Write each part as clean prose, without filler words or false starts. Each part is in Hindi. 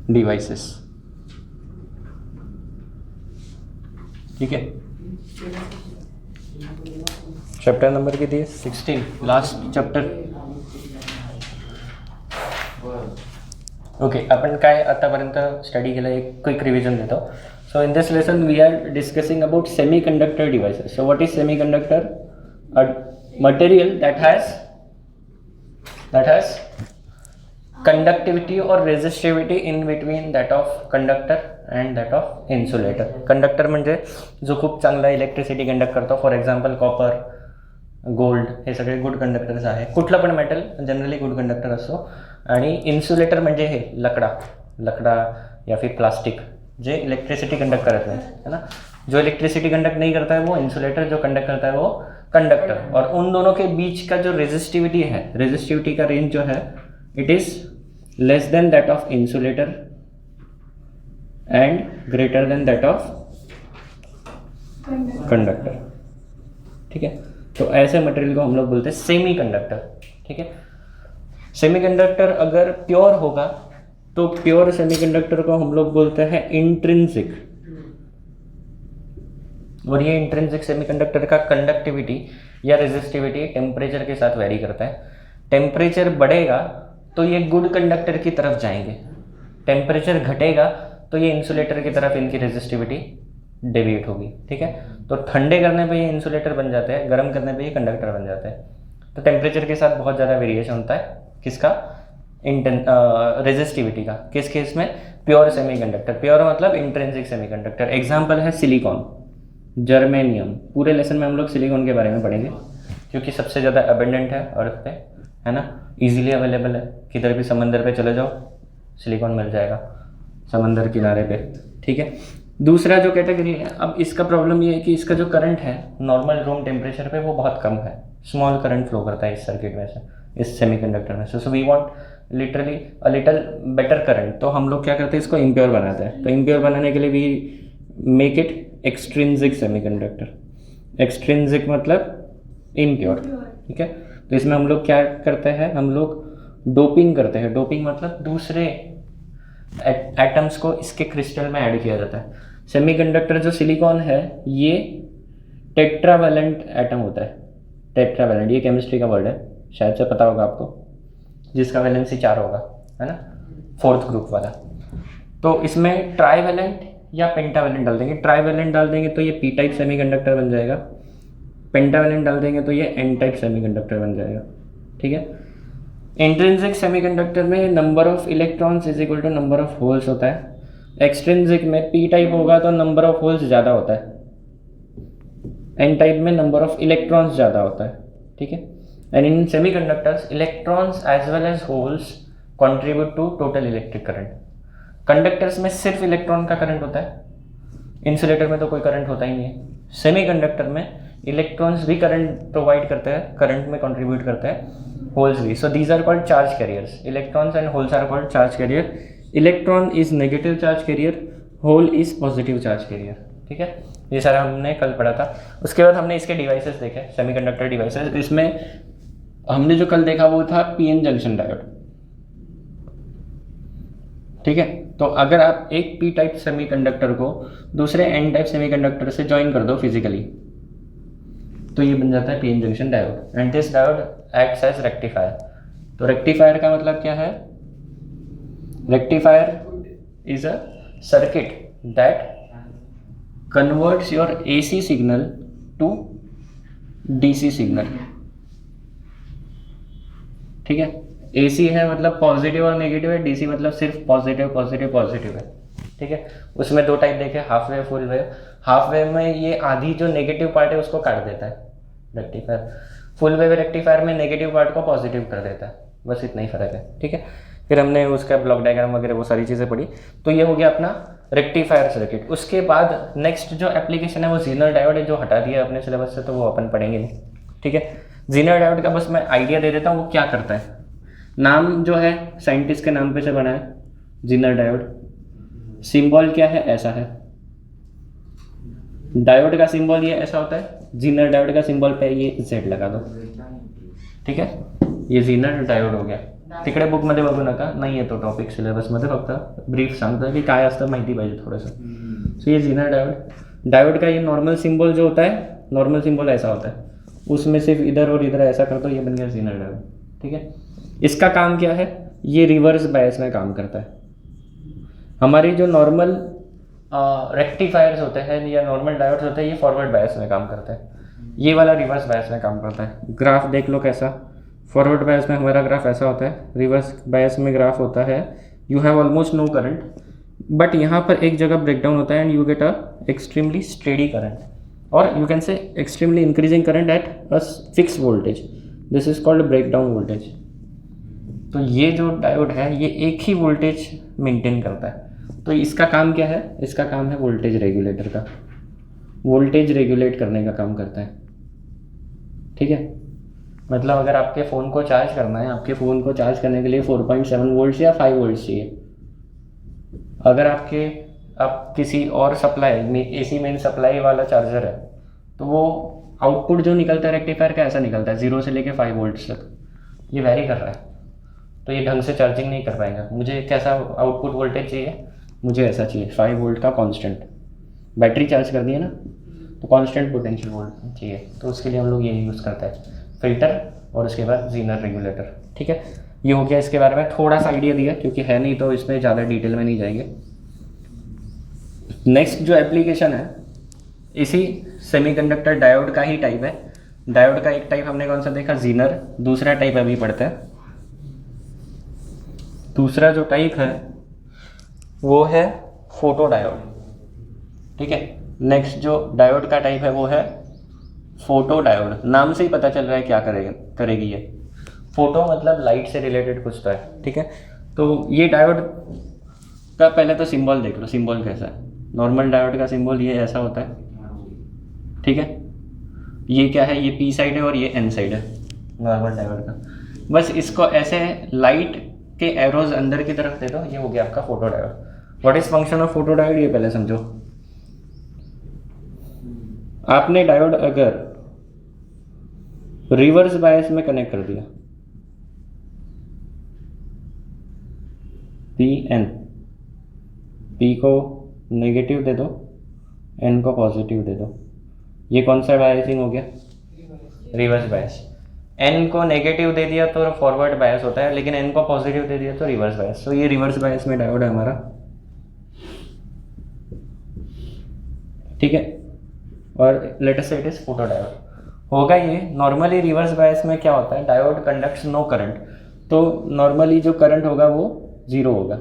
डिवाइसेस। ठीक है, चॅप्टर नंबर किती आहे? 16, लास्ट चॅप्टर. ओके, आपण काय आतापर्यंत स्टडी केलं एक क्विक रिव्हिजन देतो. So in this lesson we are discussing about semiconductor devices. So what is semiconductor? A material that has conductivity or resistivity in between that of conductor and that of insulator. Conductor म्हणजे जो खूप चांगला इलेक्ट्रिसिटी कंडक्ट करतो. फॉर एक्झाम्पल कॉपर, गोल्ड, हे सगळे गुड कंडक्टर्स आहे. कुठलं पण मेटल जनरली गुड कंडक्टर असतो. आणि इन्सुलेटर म्हणजे हे लकड़ा या फिर प्लास्टिक, जे इलेक्ट्रिसिटी कंडक्ट करत नाही, है ना. जो इलेक्ट्रिसिटी कंडक्ट नहीं करता है वो इंसुलेटर, जो कंडक्ट करता है वो कंडक्टर. और उन दोनों के बीच का जो रेजिस्टिविटी का रेंज जो है it is less then that of insulator and greater than that of conductor. ठीक है, तो ऐसे मटेरियल को हम लोग बोलते हैं सेमी कंडक्टर. ठीक है, सेमी कंडक्टर अगर प्योर होगा तो प्योर सेमी कंडक्टर को हम लोग बोलते हैं इंट्रिंसिक. और ये इंट्रिंसिक सेमीकंडक्टर का कंडक्टिविटी या रेजिस्टिविटी टेम्परेचर के साथ वेरी करता है. टेम्परेचर बढ़ेगा तो ये गुड कंडक्टर की तरफ जाएंगे, टेम्परेचर घटेगा तो ये इंसुलेटर की तरफ इनकी रेजिस्टिविटी डेविएट होगी. ठीक है, तो ठंडे करने पे ये इंसुलेटर बन जाते हैं, गर्म करने पे ये कंडक्टर बन जाते हैं. तो टेम्परेचर के साथ बहुत ज़्यादा वेरिएशन होता है. किसका? रेजिस्टिविटी का. किस केस में? Pure semiconductor. प्योर मतलब इंट्रिंसिक सेमीकंडक्टर. एग्जाम्पल है सिलिकॉन, जर्मेनियम. पूरे लेसन में हम लोग सिलिकॉन के बारे में पढ़ेंगे क्योंकि सबसे ज़्यादा अबेंडेंट है अर्थ पे, है ना. इजीली अवेलेबल है, किधर भी समंदर पे चले जाओ सिलिकॉन मिल जाएगा समंदर किनारे पे. ठीक है, दूसरा जो कैटेगरी है, अब इसका प्रॉब्लम ये है कि इसका जो करंट है नॉर्मल रूम टेम्परेचर पे वो बहुत कम है. स्मॉल करंट फ्लो करता है इस सर्किट में से, इस सेमीकंडक्टर में से. So we want literally a little better current. तो हम लोग क्या करते हैं, इसको इम्प्योर बनाते हैं. तो इम्प्योर बनाने के लिए we make it extrinsic semiconductor. Extrinsic मतलब इम्प्योर. ठीक है, तो इसमें हम लोग क्या करते हैं, हम लोग डोपिंग करते हैं. डोपिंग मतलब दूसरे एटम्स को इसके क्रिस्टल में ऐड किया जाता है. सेमीकंडक्टर जो सिलिकॉन है ये टेट्रावैलेंट एटम होता है. टेट्रावैलेंट ये केमिस्ट्री का वर्ड है, शायद से पता होगा आपको, जिसका वैलेंसी 4 होगा, है ना, 4th ग्रुप वाला. तो इसमें ट्राईवैलेंट या पेंटावैलेंट डाल देंगे. ट्राईवैलेंट डाल देंगे तो ये पी टाइप सेमीकंडक्टर बन जाएगा. पेंटावैलेंट डाल देंगे तो ये एन टाइप सेमीकंडक्टर बन जाएगा. ठीक है, इंट्रिंसिक सेमीकंडक्टर में number of electrons is equal to number of holes होता है. एक्सट्रिंसिक में पी टाइप होगा तो नंबर ऑफ होल्स ज़्यादा होता है, एन टाइप में नंबर ऑफ इलेक्ट्रॉन्स ज़्यादा होता है. ठीक है, and in semiconductors electrons as well as holes contribute to total electric current. Conductors में सिर्फ इलेक्ट्रॉन का करंट होता है, इंसुलेटर में तो कोई करंट होता ही नहीं है. सेमीकंडक्टर में इलेक्ट्रॉन्स भी करंट प्रोवाइड करते हैं, करंट में कंट्रीब्यूट करते हैं, होल्स भी. So these are called charge carriers. Electrons and holes are called charge carrier. Electron is negative charge carrier, hole is positive charge carrier. ठीक है, ये सारा हमने कल पढ़ा था. उसके बाद हमने इसके डिवाइसेस देखे, सेमीकंडक्टर डिवाइसेस. इसमें हमने जो कल देखा वो था पीएन जंक्शन डायोड. ठीक है, तो अगर आप एक पी टाइप सेमीकंडक्टर को दूसरे एन टाइप सेमीकंडक्टर से ज्वाइन कर दो फिजिकली तो ये बन जाता है PN junction diode. And this diode acts as rectifier. तो रेक्टिफायर का मतलब क्या है? Rectifier is a circuit that converts your AC signal to DC signal. ठीक है, एसी है मतलब पॉजिटिव और नेगेटिव है, डीसी मतलब सिर्फ पॉजिटिव पॉजिटिव पॉजिटिव है. ठीक है, उसमें 2 टाइप देखे, half wave, full wave. Half wave में ये आधी जो नेगेटिव पार्ट है उसको काट देता है रेक्टिफायर. फुल वेव रेक्टिफायर में नेगेटिव पार्ट को पॉजिटिव कर देता है. बस इतना ही फर्क है. ठीक है, फिर हमने उसका ब्लॉक डायग्राम वगैरह वो सारी चीज़ें पढ़ी. तो ये हो गया अपना रेक्टिफायर सर्किट. उसके बाद नेक्स्ट जो एप्लीकेशन है वो जीनर डायोड है, जो हटा दिया अपने सिलेबस से, तो वो अपन पढ़ेंगे नहीं. ठीक है, जीनर डायोड का बस मैं आइडिया दे देता हूँ वो क्या करता है. नाम जो है साइंटिस्ट के नाम पे से बना है, जीनर डायोड. सिंबल क्या है? ऐसा है. डायोड का सिंबल ये ऐसा होता है. जीनर डायोड का सिंबल पे ये Z लगा दो. ठीक है, ये जीनर डायोड हो गया. तिकडे बुकमध्ये बघू नका, नाही येतो टॉपिक सिलेबसमध्ये, फक्त ब्रीफ सांगतो की काय असतं माहिती पाहिजे थोडंसं. सो ये जीनर डायोड, डायोड का ये नॉर्मल सिंबल जो होता है, नॉर्मल सिंबल ऐसा होता है, उसमें सिर्फ इधर और इधर ऐसा कर दो, ये बन गया जीनर डायोड. ठीक है, इसका काम क्या है, ये रिवर्स बायस में काम करता है. हमारी जो नॉर्मल रेक्टिफायर्स होते हैं या नॉर्मल डायोड्स होते हैं, ये फॉरवर्ड बायस में काम करते हैं. ये वाला रिवर्स बायस में काम करता है. ग्राफ देख लो कैसा, फॉरवर्ड बायस में हमारा ग्राफ ऐसा होता है, रिवर्स बायस में ग्राफ होता है you have almost no current, but यहाँ पर एक जगह ब्रेकडाउन होता है and you get a extremely steady current, और you can say extremely increasing current at a fix voltage. This is called breakdown voltage. तो ये जो डायोड है ये एक ही वोल्टेज मेंटेन करता है. तो इसका काम क्या है, इसका काम है वोल्टेज रेगुलेटर का, वोल्टेज रेगुलेट करने का काम करता है. ठीक है, मतलब अगर आपके फ़ोन को चार्ज करना है, आपके फ़ोन को चार्ज करने के लिए 4.7 वोल्ट या 5 वोल्ट चाहिए. अगर आप किसी और सप्लाई में AC मेन सप्लाई वाला चार्जर है, तो वो आउटपुट जो निकलता है रेक्टिफायर का ऐसा निकलता है 0 से लेके 5 वोल्ट तक. ये वेरी कर रहा है, तो ये ढंग से चार्जिंग नहीं कर पाएगा. मुझे कैसा आउटपुट वोल्टेज चाहिए, मुझे ऐसा चाहिए 5 वोल्ट का कांस्टेंट. बैटरी चार्ज करनी है ना, तो कांस्टेंट पोटेंशियल वोल्ट चाहिए, तो उसके लिए हम लोग ये यूज़ करते हैं, फिल्टर और उसके बाद जीनर रेगुलेटर. ठीक है, ये हो गया इसके बारे में थोड़ा सा आइडिया दिया, क्योंकि है नहीं तो इसमें ज़्यादा डिटेल में नहीं जाएंगे. नेक्स्ट जो एप्लीकेशन है इसी सेमीकंडक्टर डायोड का ही टाइप है. डायोड का एक टाइप हमने कौन सा देखा, जीनर. दूसरा टाइप अभी पढ़ते हैं. दूसरा जो टाइप है वो है फोटो डायोड. ठीक है, नेक्स्ट जो डायोड का टाइप है वो है फोटो डायोड. नाम से ही पता चल रहा है क्या करेगी ये. फोटो मतलब लाइट से रिलेटेड कुछ तो है. ठीक है, तो ये डायोड का पहले तो सिंबल देख लो, सिंबल कैसा है. नॉर्मल डायोड का सिंबल ये ऐसा होता है. ठीक है, ये क्या है, ये P साइड है और ये N साइड है नॉर्मल डायोड का. बस इसको ऐसे लाइट के एरोज अंदर की तरफ दे दो, ये हो गया आपका photo diode. What is function of photo diode, ये पहले समझो. आपने डायोड अगर रिवर्स बायस में कनेक्ट कर दिया, PN, P को नेगेटिव दे दो, N को पॉजिटिव दे दो, ये कौन सा बायसिंग हो गया, रिवर्स बायस. N को नेगेटिव दे दिया तो फॉरवर्ड बायस होता है, लेकिन N को पॉजिटिव दे दिया तो रिवर्स बायस. तो ये रिवर्स बायस में डायोड है हमारा. ठीक है, और latest it is photo diode होगा. ये नॉर्मली रिवर्स बायस में क्या होता है, डायोड कंडक्ट्स नो करंट. तो नॉर्मली जो करंट होगा वो 0 होगा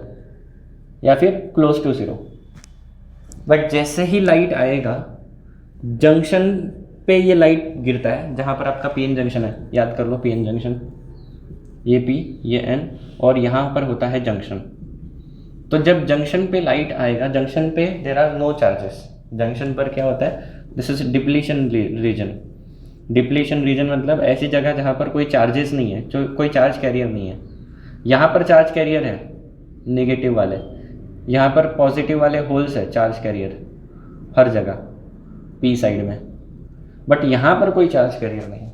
या फिर क्लोज टू 0. बट जैसे ही लाइट आएगा जंक्शन पे, ये लाइट गिरता है जहाँ पर आपका PN जंक्शन है, याद कर लो PN जंक्शन, ये P ये N, और यहाँ पर होता है जंक्शन. तो जब जंक्शन पे लाइट आएगा, जंक्शन पे there are no charges. Junction पर क्या होता है, this is depletion region. Depletion region मतलब ऐसी जगह जहाँ पर कोई चार्जेस नहीं है, जो कोई चार्ज कैरियर नहीं है. यहाँ पर चार्ज कैरियर है नेगेटिव वाले, यहाँ पर पॉजिटिव वाले होल्स है चार्ज कैरियर हर जगह P साइड में, बट यहाँ पर कोई चार्ज कैरियर नहीं.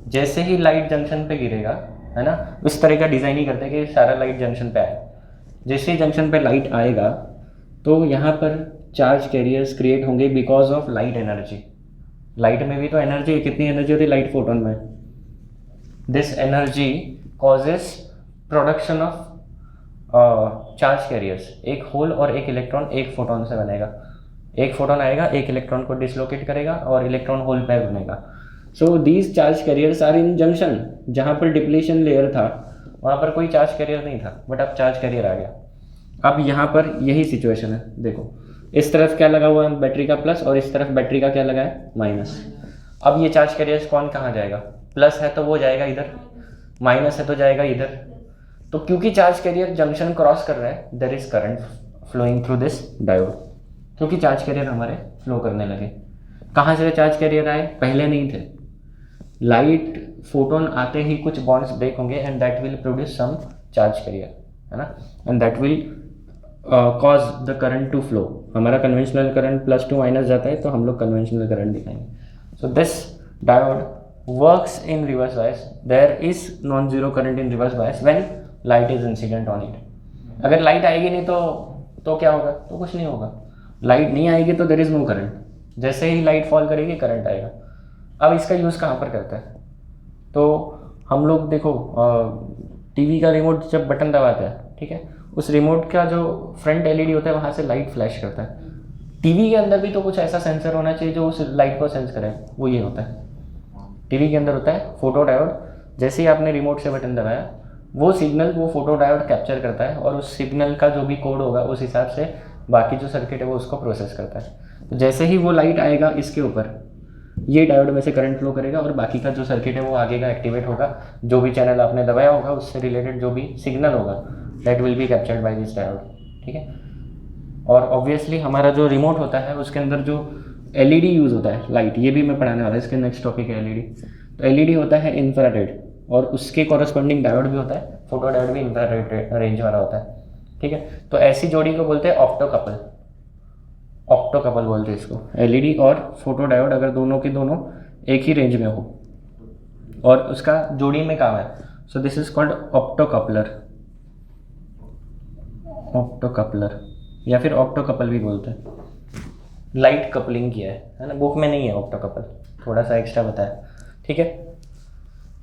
जैसे ही लाइट जंक्शन पे गिरेगा, है ना, उस तरह का डिज़ाइन ही करते हैं कि सारा लाइट जंक्शन पे आए. जैसे ही जंक्शन पे लाइट आएगा तो यहाँ पर चार्ज कैरियर्स क्रिएट होंगे because of light energy. Light में भी तो एनर्जी, कितनी एनर्जी होती है लाइट फोटोन में. This energy causes production of charge carriers. एक होल और एक इलेक्ट्रॉन एक फोटोन से बनेगा. एक फोटोन आएगा, एक इलेक्ट्रॉन को डिसलोकेट करेगा और इलेक्ट्रॉन होल पे बनेगा. So these charge carriers are in junction. जहाँ पर डिप्लीशन लेयर था वहाँ पर कोई चार्ज कैरियर नहीं था, बट अब चार्ज कैरियर आ गया. अब यहाँ पर यही सिचुएशन है. देखो इस तरफ क्या लगा हुआ है बैटरी का प्लस, और इस तरफ बैटरी का क्या लगा है माइनस. अब ये चार्ज कैरियर्स कौन कहाँ जाएगा, प्लस है तो वो जाएगा इधर, माइनस है तो जाएगा इधर. तो क्योंकि चार्ज कैरियर जंक्शन क्रॉस कर रहा है, there is current flowing through this diode. क्योंकि चार्ज कैरियर हमारे फ्लो करने लगे. कहाँ से चार्ज कैरियर आए, पहले नहीं थे. लाइट फोटोन आते ही कुछ बॉन्ड्स ब्रेक होंगे and that will produce some charge carrier, है ना, and that will cause the current to flow. हमारा conventional current plus to minus जाता है तो हम लोग कन्वेंशनल करंट दिखाएंगे. So this diode works in reverse bias. There is non-zero current in reverse bias when light is incident on it. अगर लाइट आएगी नहीं तो क्या होगा? तो कुछ नहीं होगा। लाइट नहीं आएगी तो देयर इज नो करंट, जैसे ही लाइट फॉल करेगी करंट आएगा। अब इसका यूज़ कहाँ पर करते हैं? तो हम लोग देखो टीवी का रिमोट जब बटन दबाते हैं, ठीक है, उस रिमोट का जो फ्रंट एलईडी होता है वहाँ से लाइट फ्लैश करता है। टीवी के अंदर भी तो कुछ ऐसा सेंसर होना चाहिए जो उस लाइट को सेंस करे, वो ये होता है। टीवी के अंदर होता है फोटो डायोड। जैसे ही आपने रिमोट से बटन दबाया, वो सिग्नल वो फोटो डायोड कैप्चर करता है और उस सिग्नल का जो भी कोड होगा उस हिसाब से बाकी जो सर्किट है वो उसको प्रोसेस करता है। तो जैसे ही वो लाइट आएगा इसके ऊपर, ये डायोड में से करंट फ्लो करेगा और बाकी का जो सर्किट है वो आगे का एक्टिवेट होगा। जो भी चैनल आपने दबाया होगा उससे रिलेटेड जो भी सिग्नल होगा that will be captured by this diode, ठीक है। और ऑब्वियसली हमारा जो रिमोट होता है उसके अंदर जो एलईडी यूज़ होता है, लाइट, ये भी मैं पढ़ाने वाला, इसके नेक्स्ट टॉपिक है एलईडी। तो एलईडी होता है इंफ्रारेड और उसके कॉरस्पॉन्डिंग डायोड भी होता है। फोटो डायोड भी इंफ्रारेड रेंज वाला होता है, ठीक है। तो ऐसी जोड़ी को बोलते हैं ऑप्टोकपल। ऑप्टोकपल बोलते हैं इसको। एलईडी और फोटो डायोड अगर दोनों के दोनों एक ही रेंज में हो और उसका जोड़ी में काम है, सो this is called optocoupler. Optocoupler या फिर ऑप्टोकपल भी बोलते हैं। लाइट कपलिंग किया है ना, बुक में नहीं है ऑप्टोकपल, थोड़ा सा एक्स्ट्रा बताया, ठीक है।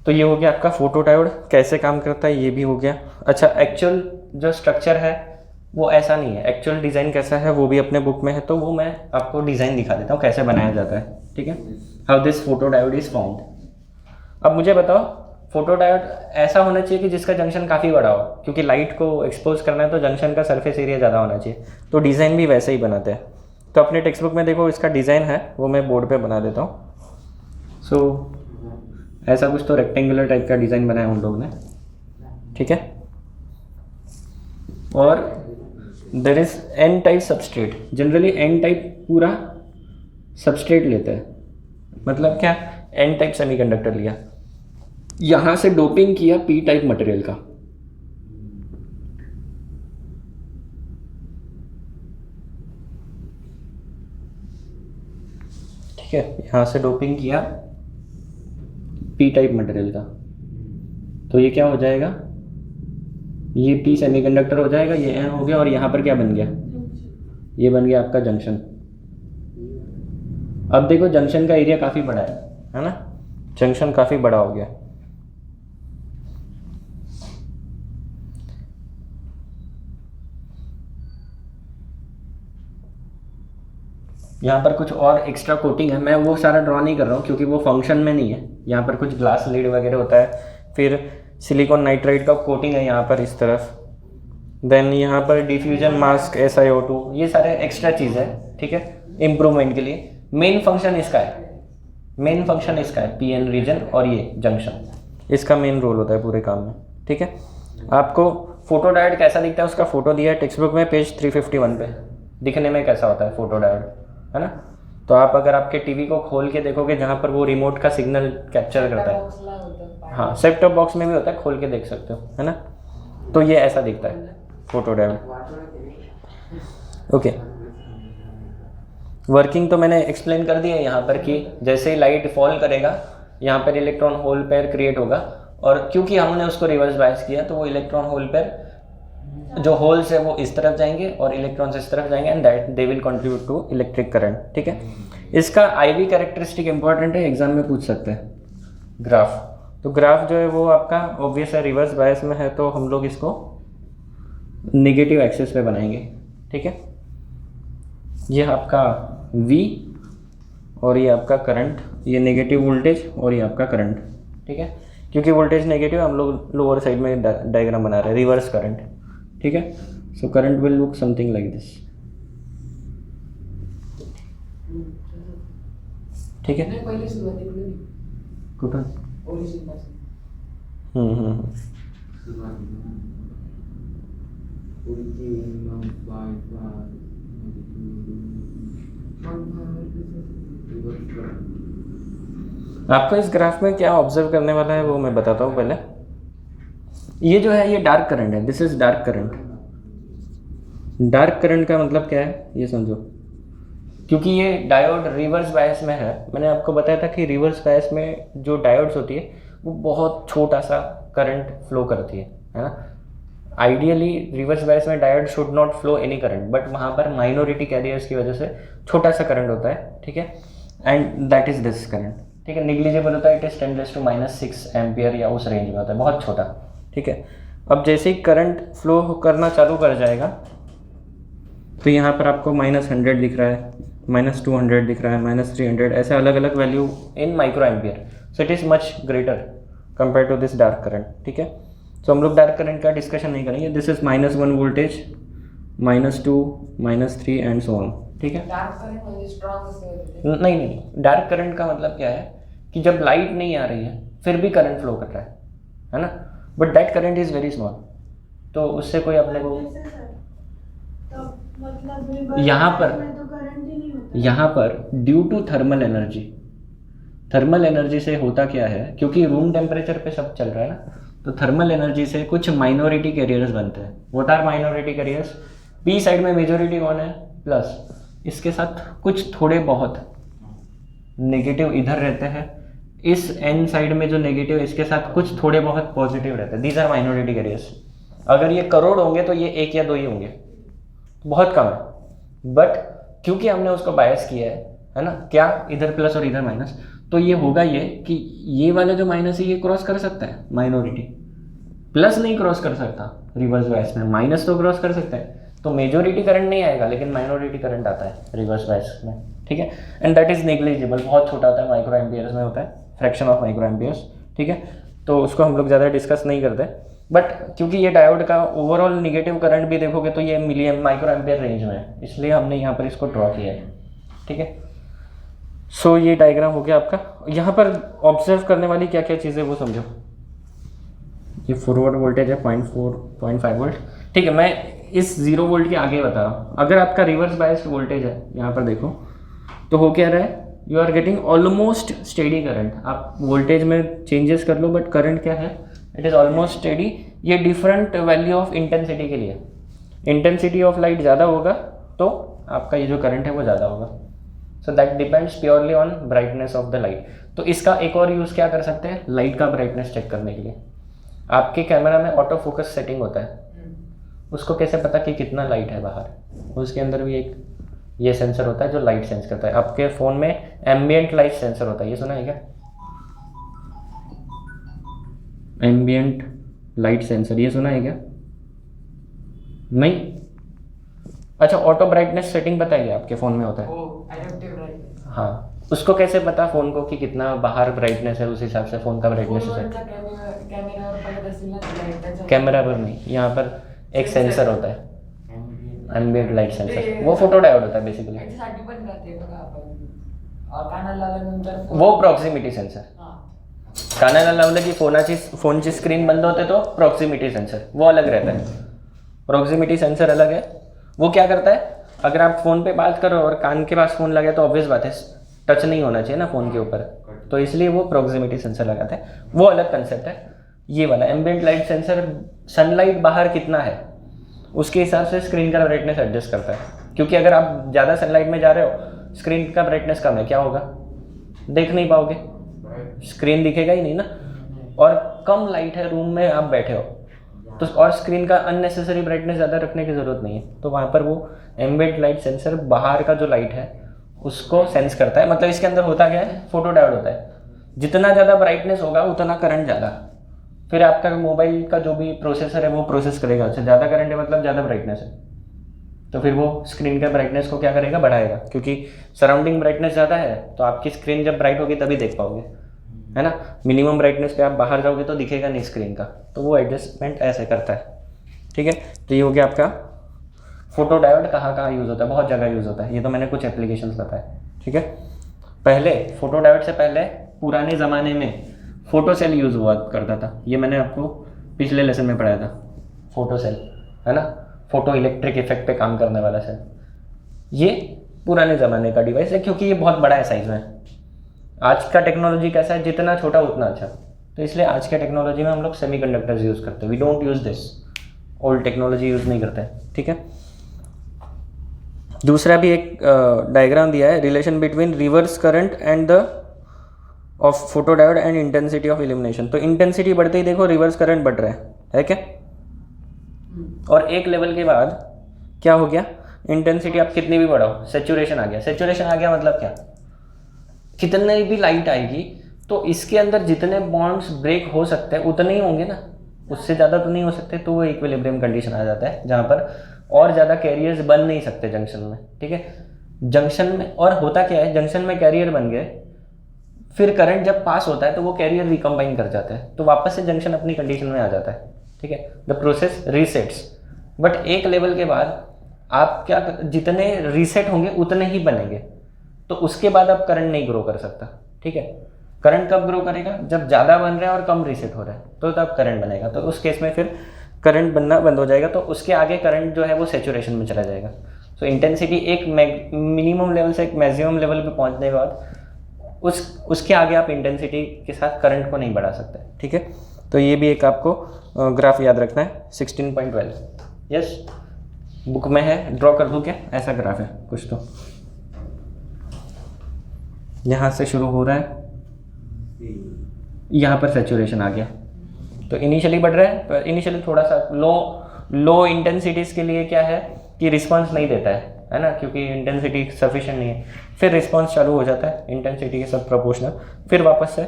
तो ये हो गया आपका फोटो डायोड कैसे काम करता है, ये भी हो गया। अच्छा, एक्चुअल जो स्ट्रक्चर है वो ऐसा नहीं है, एक्चुअल डिज़ाइन कैसा है वो भी अपने बुक में है, तो वो मैं आपको डिज़ाइन दिखा देता हूँ कैसे बनाया जाता है, ठीक है। How this photo diode is found. अब मुझे बताओ, फोटो डायोड ऐसा होना चाहिए कि जिसका जंक्शन काफ़ी बड़ा हो, क्योंकि लाइट को एक्सपोज करना है तो जंक्शन का सरफेस एरिया ज़्यादा होना चाहिए। तो डिज़ाइन भी वैसे ही बनाते हैं। तो अपने टेक्स्ट बुक में देखो इसका डिज़ाइन है, वो मैं बोर्ड पे बना देता हूँ। सो ऐसा कुछ तो रेक्टेंगुलर टाइप का डिज़ाइन बनाया उन लोगों ने, ठीक है। और there is N type substrate. Generally N type पूरा सबस्ट्रेट लेते हैं, मतलब क्या, एन टाइप सेमीकंडक्टर लिया, यहाँ से डोपिंग किया पी टाइप मटेरियल का, ठीक है, यहाँ से डोपिंग किया पी टाइप मटेरियल का। तो ये क्या हो जाएगा, ये पी सेमीकंडक्टर हो जाएगा, ये एन हो गया और यहाँ पर क्या बन गया, ये बन गया आपका जंक्शन। अब देखो जंक्शन का एरिया काफ़ी बड़ा है ना, जंक्शन काफ़ी बड़ा हो गया। यहाँ पर कुछ और एक्स्ट्रा कोटिंग है, मैं वो सारा ड्रॉ नहीं कर रहा हूँ क्योंकि वो फंक्शन में नहीं है। यहाँ पर कुछ ग्लास लीड वगैरह होता है, फिर सिलिकॉन नाइट्राइड का कोटिंग है यहाँ पर इस तरफ, देन यहाँ पर डिफ्यूजन मास्क SiO2, ये सारे एक्स्ट्रा चीज़ है, ठीक है, इम्प्रूवमेंट के लिए। मेन फंक्शन इसका है, मेन फंक्शन इसका है PN रीजन और ये जंक्शन, इसका मेन रोल होता है पूरे काम में, ठीक है। आपको फोटो डायोड कैसा दिखता है उसका फोटो दिया है टेक्स्ट बुक में पेज 351 पे, दिखने में कैसा होता है फोटो डायोड, है ना। तो आप अगर आपके टीवी को खोल के देखोगे जहाँ पर वो रिमोट का सिग्नल कैप्चर करता है, हाँ, सेट टॉप बॉक्स में भी होता है, खोल के देख सकते हो, है ना। तो ये ऐसा दिखता है फोटो डायोड, ओके। वर्किंग तो मैंने एक्सप्लेन कर दिया है यहाँ पर कि जैसे ही लाइट फॉल करेगा यहाँ पर इलेक्ट्रॉन होल पेयर क्रिएट होगा, और क्योंकि हमने उसको रिवर्स बायस किया तो वो इलेक्ट्रॉन होल पेयर जो होल्स है वो इस तरफ जाएंगे और इलेक्ट्रॉन्स इस तरफ जाएंगे, and that they will contribute to electric current, ठीक है। इसका IV कैरेक्टरिस्टिक इंपॉर्टेंट है, एग्जाम में पूछ सकते हैं। ग्राफ, तो ग्राफ जो है वो आपका ऑब्वियस है रिवर्स बायस में है, तो हम लोग इसको नेगेटिव एक्सिस पे बनाएंगे, ठीक है। ये आपका V और ये आपका करंट, ये नेगेटिव वोल्टेज और ये आपका करंट, ठीक है। क्योंकि वोल्टेज नेगेटिव हम लोग लोअर साइड में डायग्राम बना रहे हैं, रिवर्स करंट, ठीक है। So current will look something like this, ठीक है। कुठून आपको इस ग्राफ में क्या ऑब्जर्व करने वाला है वो मैं बताता हूँ पहले। ये जो है ये डार्क करंट है, this is dark current. Dark current का मतलब क्या है ये समझो, क्योंकि ये डायोड रिवर्स बायस में है। मैंने आपको बताया था कि रिवर्स बायस में जो डायोड्स होती है वो बहुत छोटा सा करंट फ्लो करती है ना। आइडियली रिवर्स बायस में diode should not flow any current, but वहाँ पर माइनॉरिटी कैरियर्स की वजह से छोटा सा करंट होता है, ठीक है, and that is this current, ठीक है, निग्लिजिबल होता है, इट इज 10⁻⁻⁶ एम्पियर या उस रेंज में होता है, बहुत छोटा, ठीक है। अब जैसे ही करंट फ्लो करना चालू कर जाएगा तो यहाँ पर आपको -100 दिख रहा है, -200 दिख रहा है, -300, ऐसे अलग अलग value in micro ampere, so it is much greater compare to this dark current, ठीक है। तो हम लोग डार्क करंट का डिस्कशन नहीं करेंगे, this is -1 voltage, -2, -3 and so on, ठीक है। नहीं, डार्क करंट का मतलब क्या है कि जब लाइट नहीं आ रही है फिर भी करंट फ्लो कर रहा है ना, but that current is very small, तो उससे कोई अपने को यहाँ पर ड्यू टू थर्मल एनर्जी से होता क्या है, क्योंकि रूम टेम्परेचर पे सब चल रहा है ना, तो थर्मल एनर्जी से कुछ माइनॉरिटी कैरियर्स बनते हैं। What are minority carriers? P side में मेजॉरिटी कौन है? प्लस, इसके साथ कुछ थोड़े बहुत नेगेटिव इधर रहते हैं, इस एन साइड में जो नेगेटिव इसके साथ कुछ थोड़े बहुत पॉजिटिव रहते हैं, दीज आर माइनॉरिटी कैरियर्स। अगर ये करोड़ होंगे तो ये 1 या 2 ही होंगे, बहुत कम है, बट क्योंकि हमने उसको बायस किया है ना, क्या इधर प्लस और इधर माइनस, तो ये होगा ये कि ये वाला जो माइनस है ये क्रॉस कर सकता है माइनॉरिटी, प्लस नहीं क्रॉस कर सकता रिवर्स बायस में, माइनस तो क्रॉस कर सकते हैं, तो मेजॉरिटी करंट नहीं आएगा लेकिन माइनॉरिटी करंट आता है रिवर्स बायस में, ठीक है, एंड दैट इज नेग्लिजिबल, बहुत छोटा होता है, माइक्रो एम्पियर्स में होता है, फ्रैक्शन ऑफ माइक्रो एम्पियर्स, ठीक है, तो उसको हम लोग ज़्यादा डिस्कस नहीं करते, बट क्योंकि ये डायोड का ओवरऑल निगेटिव करंट भी देखोगे तो ये मिलियन माइक्रो एम्पियर रेंज में है, इसलिए हमने यहाँ पर इसको ड्रॉ किया है, ठीक है। सो ये डायग्राम हो गया आपका। यहाँ पर ऑब्जर्व करने वाली क्या क्या चीज़ें वो समझो। ये फॉरवर्ड वोल्टेज है 0.5 वोल्ट, ठीक है, मैं इस 0 वोल्ट के आगे बता रहा हूँ। अगर आपका रिवर्स बायस्ड वोल्टेज है, यहाँ पर देखो तो हो क्या रहा है, you are getting almost steady current. आप वोल्टेज में चेंजेस कर लो बट करंट क्या है, इट इज़ ऑलमोस्ट स्टेडी। ये डिफरेंट वैल्यू ऑफ इंटेंसिटी के लिए, इंटेंसिटी ऑफ लाइट ज़्यादा होगा तो आपका ये जो करंट है वो ज़्यादा होगा। So that depends purely on brightness of the light. तो इसका एक और यूज़ क्या कर सकते हैं, लाइट का ब्राइटनेस चेक करने के लिए। आपके कैमरा में ऑटो फोकस सेटिंग होता है, उसको कैसे पता कि कितना लाइट है बाहर, उसके अंदर भी एक ये सेंसर होता है जो लाइट सेंस करता है। आपके फ़ोन में एम्बियंट लाइट सेंसर होता है, ये सुना है क्या? एम्बियंट लाइट सेंसर, ये सुना है क्या? नहीं? अच्छा, ऑटो ब्राइटनेस सेटिंग बताइए आपके फ़ोन में होता है। हाँ, उसको कैसे पता फ़ोन को कि कितना बाहर ब्राइटनेस है, उस हिसाब से फ़ोन का ब्राइटनेस है। कैमरा पर नहीं, यहाँ पर एक सेंसर होता है एम्बियंट लाइट सेंसर, वो फोटो डायोड होता है बेसिकली। वो प्रॉक्सिमिटी सेंसर, कानाला लावलं की फोनची स्क्रीन बंद होते तो प्रॉक्सिमिटी सेंसर वो अलग रहता है। प्रॉक्सिमिटी सेंसर अलग है, वो क्या करता है, अगर आप फ़ोन पे बात करो और कान के पास फ़ोन लगे तो ऑब्वियस बात है टच नहीं होना चाहिए ना फ़ोन के ऊपर, तो इसलिए वो प्रॉक्सिमिटी सेंसर लगाते हैं, वो अलग कंसेप्ट है। ये वाला एम्बियंट लाइट सेंसर सनलाइट बाहर कितना है उसके हिसाब से स्क्रीन का ब्राइटनेस एडजस्ट करता है, क्योंकि अगर आप ज़्यादा सनलाइट में जा रहे हो, स्क्रीन का ब्राइटनेस कम है, क्या होगा, देख नहीं पाओगे, स्क्रीन दिखेगा ही नहीं ना। और कम लाइट है, रूम में आप बैठे हो तो, और स्क्रीन का अननेसेसरी ब्राइटनेस ज़्यादा रखने की ज़रूरत नहीं है, तो वहाँ पर वो एम्बियंट लाइट सेंसर बाहर का जो लाइट है उसको सेंस करता है। मतलब इसके अंदर होता क्या है, फोटो डायोड होता है, जितना ज़्यादा ब्राइटनेस होगा उतना करंट ज़्यादा, फिर आपका मोबाइल का जो भी प्रोसेसर है वो प्रोसेस करेगा, अच्छा ज़्यादा करंट है मतलब ज़्यादा ब्राइटनेस है, तो फिर वो स्क्रीन का ब्राइटनेस को क्या करेगा, बढ़ाएगा, क्योंकि सराउंडिंग ब्राइटनेस ज़्यादा है तो आपकी स्क्रीन जब ब्राइट होगी तभी देख पाओगे, है ना। मिनिमम ब्राइटनेस पे आप बाहर जाओगे तो दिखेगा नहीं स्क्रीन का, तो वो एडजस्टमेंट ऐसे करता है, ठीक है। तो ये हो गया आपका फोटो डायोड कहाँ कहाँ यूज़ होता है, बहुत जगह यूज़ होता है, ये तो मैंने कुछ एप्लीकेशंस बताए, ठीक है। पहले फोटो डायोड से पहले पुराने ज़माने में फोटो सेल यूज़ हुआ करता था, ये मैंने आपको पिछले लेसन में पढ़ाया था, फोटो सेल, है ना, फोटो इलेक्ट्रिक इफेक्ट पे काम करने वाला सेल। ये पुराने ज़माने का डिवाइस है क्योंकि ये बहुत बड़ा है साइज़ में। आज का टेक्नोलॉजी कैसा है, जितना छोटा उतना अच्छा, तो इसलिए आज के टेक्नोलॉजी में हम लोग सेमीकंडक्टर्स यूज़ करते हैं, we don't use this, old technology use नहीं करते, ठीक है। दूसरा भी एक डायग्राम दिया है, relation between reverse current and the of photo diode and intensity of illumination. तो इंटेंसिटी बढ़ते ही देखो रिवर्स करंट बढ़ रहा है क्या, और एक लेवल के बाद क्या हो गया, इंटेंसिटी आप कितनी भी बढ़ाओ, सेचुरेशन आ गया। सेचुरेशन आ गया मतलब क्या, कितनी भी लाइट आएगी तो इसके अंदर जितने बॉन्ड्स ब्रेक हो सकते हैं उतने ही होंगे ना, उससे ज़्यादा तो नहीं हो सकते। तो वो इक्विलिब्रियम कंडीशन आ जाता है जहाँ पर और ज़्यादा कैरियर्स बन नहीं सकते जंक्शन में, ठीक है। जंक्शन में और होता क्या है, जंक्शन में कैरियर बन गए, फिर करंट जब पास होता है तो वो कैरियर रिकम्बाइन कर जाता है, तो वापस से जंक्शन अपनी कंडीशन में आ जाता है, ठीक है। The process resets. बट एक लेवल के बाद आप क्या, जितने रीसेट होंगे उतने ही बनेंगे, तो उसके बाद अब करंट नहीं ग्रो कर सकता, ठीक है। करंट कब ग्रो करेगा, जब ज़्यादा बन रहा है और कम रीसेट हो रहा है, तो तब करंट बनेगा। तो उस केस में फिर करंट बनना बंद हो जाएगा, तो उसके आगे करंट जो है वो सेचुरेशन में चला जाएगा। सो इंटेंसिटी एक मिनिमम लेवल से एक मैक्सिमम लेवल पे पहुंचने के बाद उसके आगे आप इंटेंसिटी के साथ करंट को नहीं बढ़ा सकते, ठीक है। तो ये भी एक आपको ग्राफ याद रखना है, 16.12। यस, बुक में है, ड्रॉ कर दूँ क्या, ऐसा ग्राफ है कुछ। तो यहाँ से शुरू हो रहा है, यहाँ पर सेचुरेशन आ गया, तो इनिशियली बढ़ रहा है, तो इनिशियली थोड़ा सा लो इंटेंसिटीज़ के लिए क्या है कि रिस्पांस नहीं देता है ना, क्योंकि इंटेंसिटी सफिशिएंट नहीं है। फिर रिस्पांस चालू हो जाता है इंटेंसिटी के साथ प्रोपोर्शनल, फिर वापस से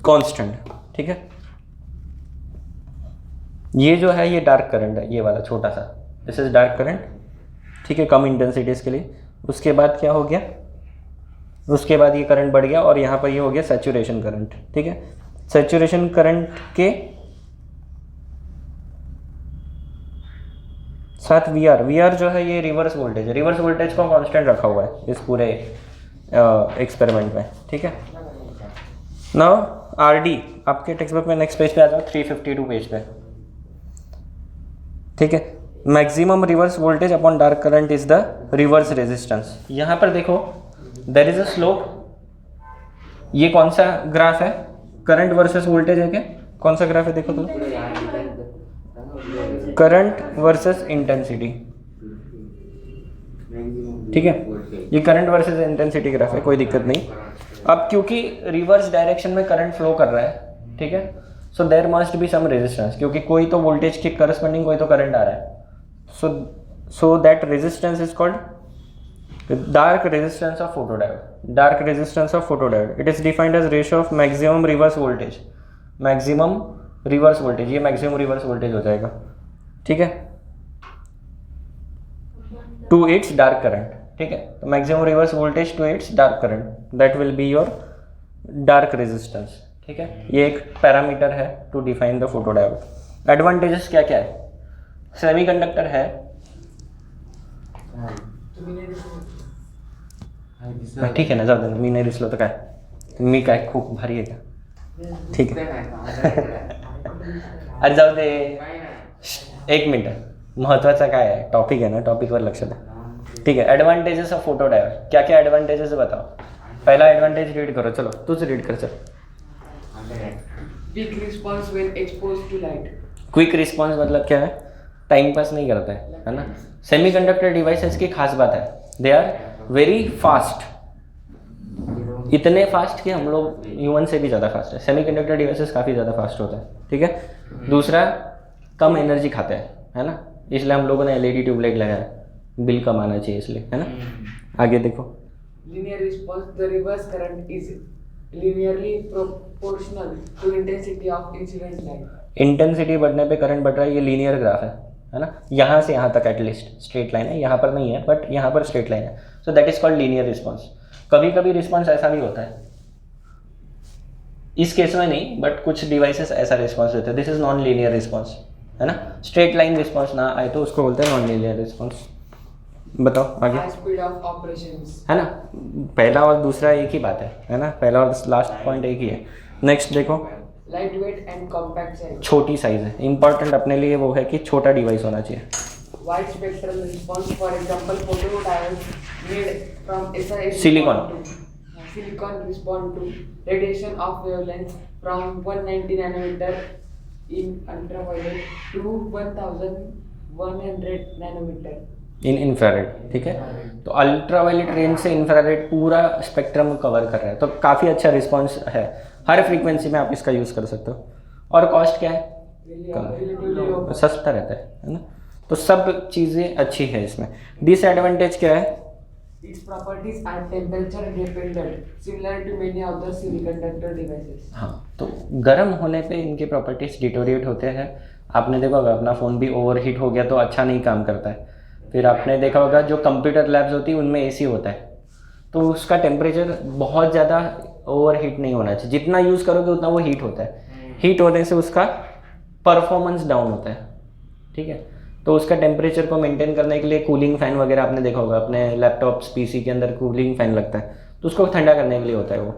कांस्टेंट, ठीक है। ये जो है ये डार्क करंट है, ये वाला छोटा सा, दिस इज डार्क करंट, ठीक है, कम इंटेंसिटीज़ के लिए। उसके बाद क्या हो गया, उसके बाद ये करंट बढ़ गया और यहाँ पर ये हो गया सैचुरेशन करंट, ठीक है। सैचुरेशन करंट के साथ वी आर जो है ये रिवर्स वोल्टेज है, रिवर्स वोल्टेज को कांस्टेंट रखा हुआ है इस पूरे एक्सपेरिमेंट में, ठीक है। नाउ आर डी, आपके टेक्स्ट बुक में नेक्स्ट पेज पे आ जाओ, 352 पेज पे, ठीक है। Maximum reverse voltage upon dark current is the reverse resistance. यहाँ पर देखो देयर इज अ स्लोप, ये कौन सा ग्राफ है, करंट वर्सेस वोल्टेज है क्या, कौन सा ग्राफ है देखो तो, करंट वर्सेस इंटेंसिटी, ठीक है। ये करंट वर्सेस इंटेंसिटी ग्राफ है, कोई दिक्कत नहीं। अब क्योंकि रिवर्स डायरेक्शन में करंट फ्लो कर रहा है, ठीक है, so there must be some resistance, क्योंकि कोई तो वोल्टेज के करस्पॉन्डिंग कोई तो करंट आ रहा है। So that resistance is called dark resistance of photodiode. Dark resistance of photodiode, it is defined as ratio of maximum reverse voltage, maximum reverse voltage, ये मैक्सिमम रिवर्स वोल्टेज हो जाएगा, ठीक है, टू इट्स डार्क करंट, ठीक है। तो maximum reverse voltage to its dark current, that will be your dark resistance, ठीक है। ये एक पैरामीटर है to define the photodiode. Advantages क्या क्या है, सेमीकंडक्टर है, ठीक है ना, जाऊ दे, मी नाही दिसलो तर काय, मी काय खूप भारी आहे का, ठीक है। अरे जाऊ दे, एक मिनट, महत्त्वाचा काय आहे, टॉपिक आहे ना, टॉपिकवर लक्ष द्या, ठीक है। एडवांटेजेस ऑफ फोटोडायोड, क्या क्या एडवांटेजेस बताओ। पहला एडवांटेज रीड करो, चलो तूच रीड कर, चल। Quick response when exposed to light. Quick response मतलब क्या है, टाइम पास नहीं करता है ना। सेमीकंडक्टर डिवाइसेस की खास बात है, दे आर वेरी फास्ट, इतने फास्ट कि हम लोग ह्यूमन से भी ज़्यादा फास्ट है। सेमीकंडक्टर डिवाइसेस काफ़ी ज़्यादा फास्ट होता है, ठीक है। दूसरा, कम एनर्जी खाते हैं, है ना, इसलिए हम लोगों ने LED ट्यूबलाइट लगाया, बिल कम आना चाहिए इसलिए, है ना। आगे देखो, linear response, the reverse current is linearly proportional to intensity of incident light। Intensity बढ़ने पे करंट बढ़ रहा है, ये लीनियर ग्राफ है ना, यहाँ से यहाँ तक एटलीस्ट स्ट्रेट लाइन है, यहाँ पर नहीं है बट यहाँ पर स्ट्रेट लाइन है, so that is called linear response. कभी कभी रिस्पॉन्स ऐसा भी होता है, इस केस में नहीं, बट कुछ डिवाइसेस ऐसा रिस्पॉन्स देते हैं, this is non linear response, है ना। स्ट्रेट लाइन रिस्पॉन्स ना आए तो उसको बोलते हैं नॉन लीनियर रिस्पॉन्स। बताओ आगे, स्पीड ऑफ ऑपरेशंस, है ना, पहला और दूसरा एक ही बात है ना, पहला और लास्ट पॉइंट एक ही है। नेक्स्ट देखो, light weight and compact size, छोटी साइज है, इंपॉर्टेंट अपने लिए वो है कि छोटा डिवाइस होना चाहिए। Wide spectral response, for example photodiode made from silicon respond to radiation of wavelength from 190 nanometer in ultraviolet to 1100 nanometer in infrared, ठीक है। तो अल्ट्रावायलेट रेंज से इंफ्रारेड पूरा स्पेक्ट्रम कवर कर रहा है, तो काफ़ी अच्छा रिस्पॉन्स है, हर फ्रीक्वेंसी में आप इसका यूज़ कर सकते हो। और कॉस्ट क्या है, कम, सस्ता रहता है ना। तो सब चीज़ें अच्छी है इसमें। डिसएडवांटेज क्या है? Its properties are temperature dependent, similar to many other semiconductor devices. हाँ, तो गर्म होने पे इनके प्रॉपर्टीज डिटोरिएट होते हैं। आपने देखा होगा अपना फ़ोन भी ओवरहीट हो गया तो अच्छा नहीं काम करता है। फिर आपने देखा होगा जो कंप्यूटर लैब्स होती है उनमें एसी होता है, तो उसका टेम्परेचर बहुत ज़्यादा ओवरहीट नहीं होना चाहिए। जितना यूज़ करोगे उतना वो हीट होता है। हीट होने से उसका परफॉर्मेंस डाउन होता है, ठीक है। तो उसका टेम्परेचर को मेंटेन करने के लिए कूलिंग फ़ैन वगैरह आपने देखा होगा, अपने लैपटॉप्स पीसी के अंदर कूलिंग फ़ैन लगता है, तो उसको ठंडा करने के लिए होता है वो,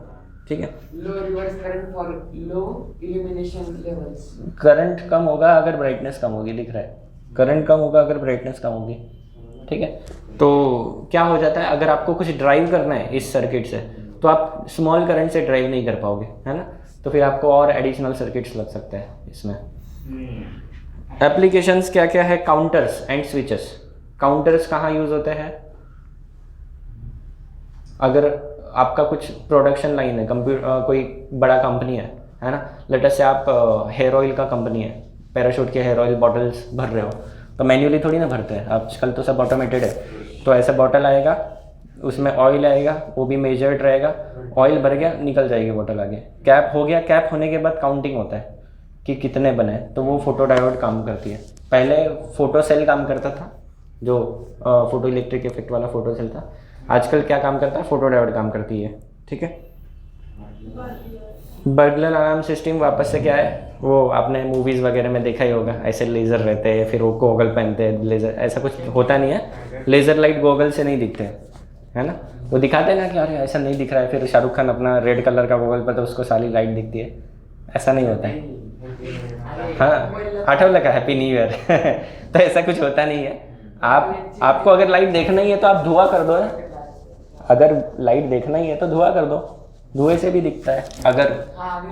ठीक है। Low reverse current for low illumination levels. Current कम होगा अगर ब्राइटनेस कम होगी, लिख रहा है करंट कम होगा अगर ब्राइटनेस कम होगी, ठीक है। तो क्या हो जाता है, अगर आपको कुछ ड्राइव करना है इस सर्किट से तो आप स्मॉल करंट से ड्राइव नहीं कर पाओगे, है ना। तो फिर आपको और एडिशनल सर्किट्स लग सकते हैं इसमें। एप्लीकेशंस क्या क्या है? Counters and switches. काउंटर्स कहाँ यूज़ होते हैं? अगर आपका कुछ प्रोडक्शन लाइन है, कंप्यूटर कोई बड़ा कंपनी है ना, लेटर से आप हेयर ऑयल का कंपनी है, पैराशूट के हेयर ऑयल बॉटल्स भर रहे हो, तो मैन्युअली थोड़ी ना भरते हैं आजकल, तो सब ऑटोमेटेड है। तो ऐसा बॉटल आएगा, उसमें ऑयल आएगा, वो भी मेजर्ड रहेगा, ऑयल भर गया निकल जाएगी बॉटल आगे, कैप हो गया, कैप होने के बाद काउंटिंग होता है कि कितने बने, तो वो फोटो डायोड काम करती है। पहले फोटो सेल काम करता था, जो फोटो इलेक्ट्रिक इफेक्ट वाला फोटो सेल था। आजकल क्या काम करता है? फोटो डायोड काम करती है, ठीक है। बर्गलर अलार्म सिस्टम वापस से क्या है, वो आपने मूवीज़ वगैरह में देखा ही होगा, ऐसे लेज़र रहते हैं, फिर वो गॉगल पहनते हैं, लेज़र ऐसा कुछ होता नहीं है, लेज़र लाइट गॉगल से नहीं दिखते, है ना। वो दिखाते हैं ना कि अरे ऐसा नहीं दिख रहा है, फिर शाहरुख खान अपना रेड कलर का गॉगल पर तो उसको सारी लाइट दिखती है, ऐसा नहीं होता है। हाँ, आठवले का हैप्पी न्यू ईयर तो ऐसा कुछ होता नहीं है। आपको अगर लाइट देखना ही है तो आप धुआं कर दो ना, अगर लाइट देखना ही है तो धुआं कर दो, धुएं से भी दिखता है।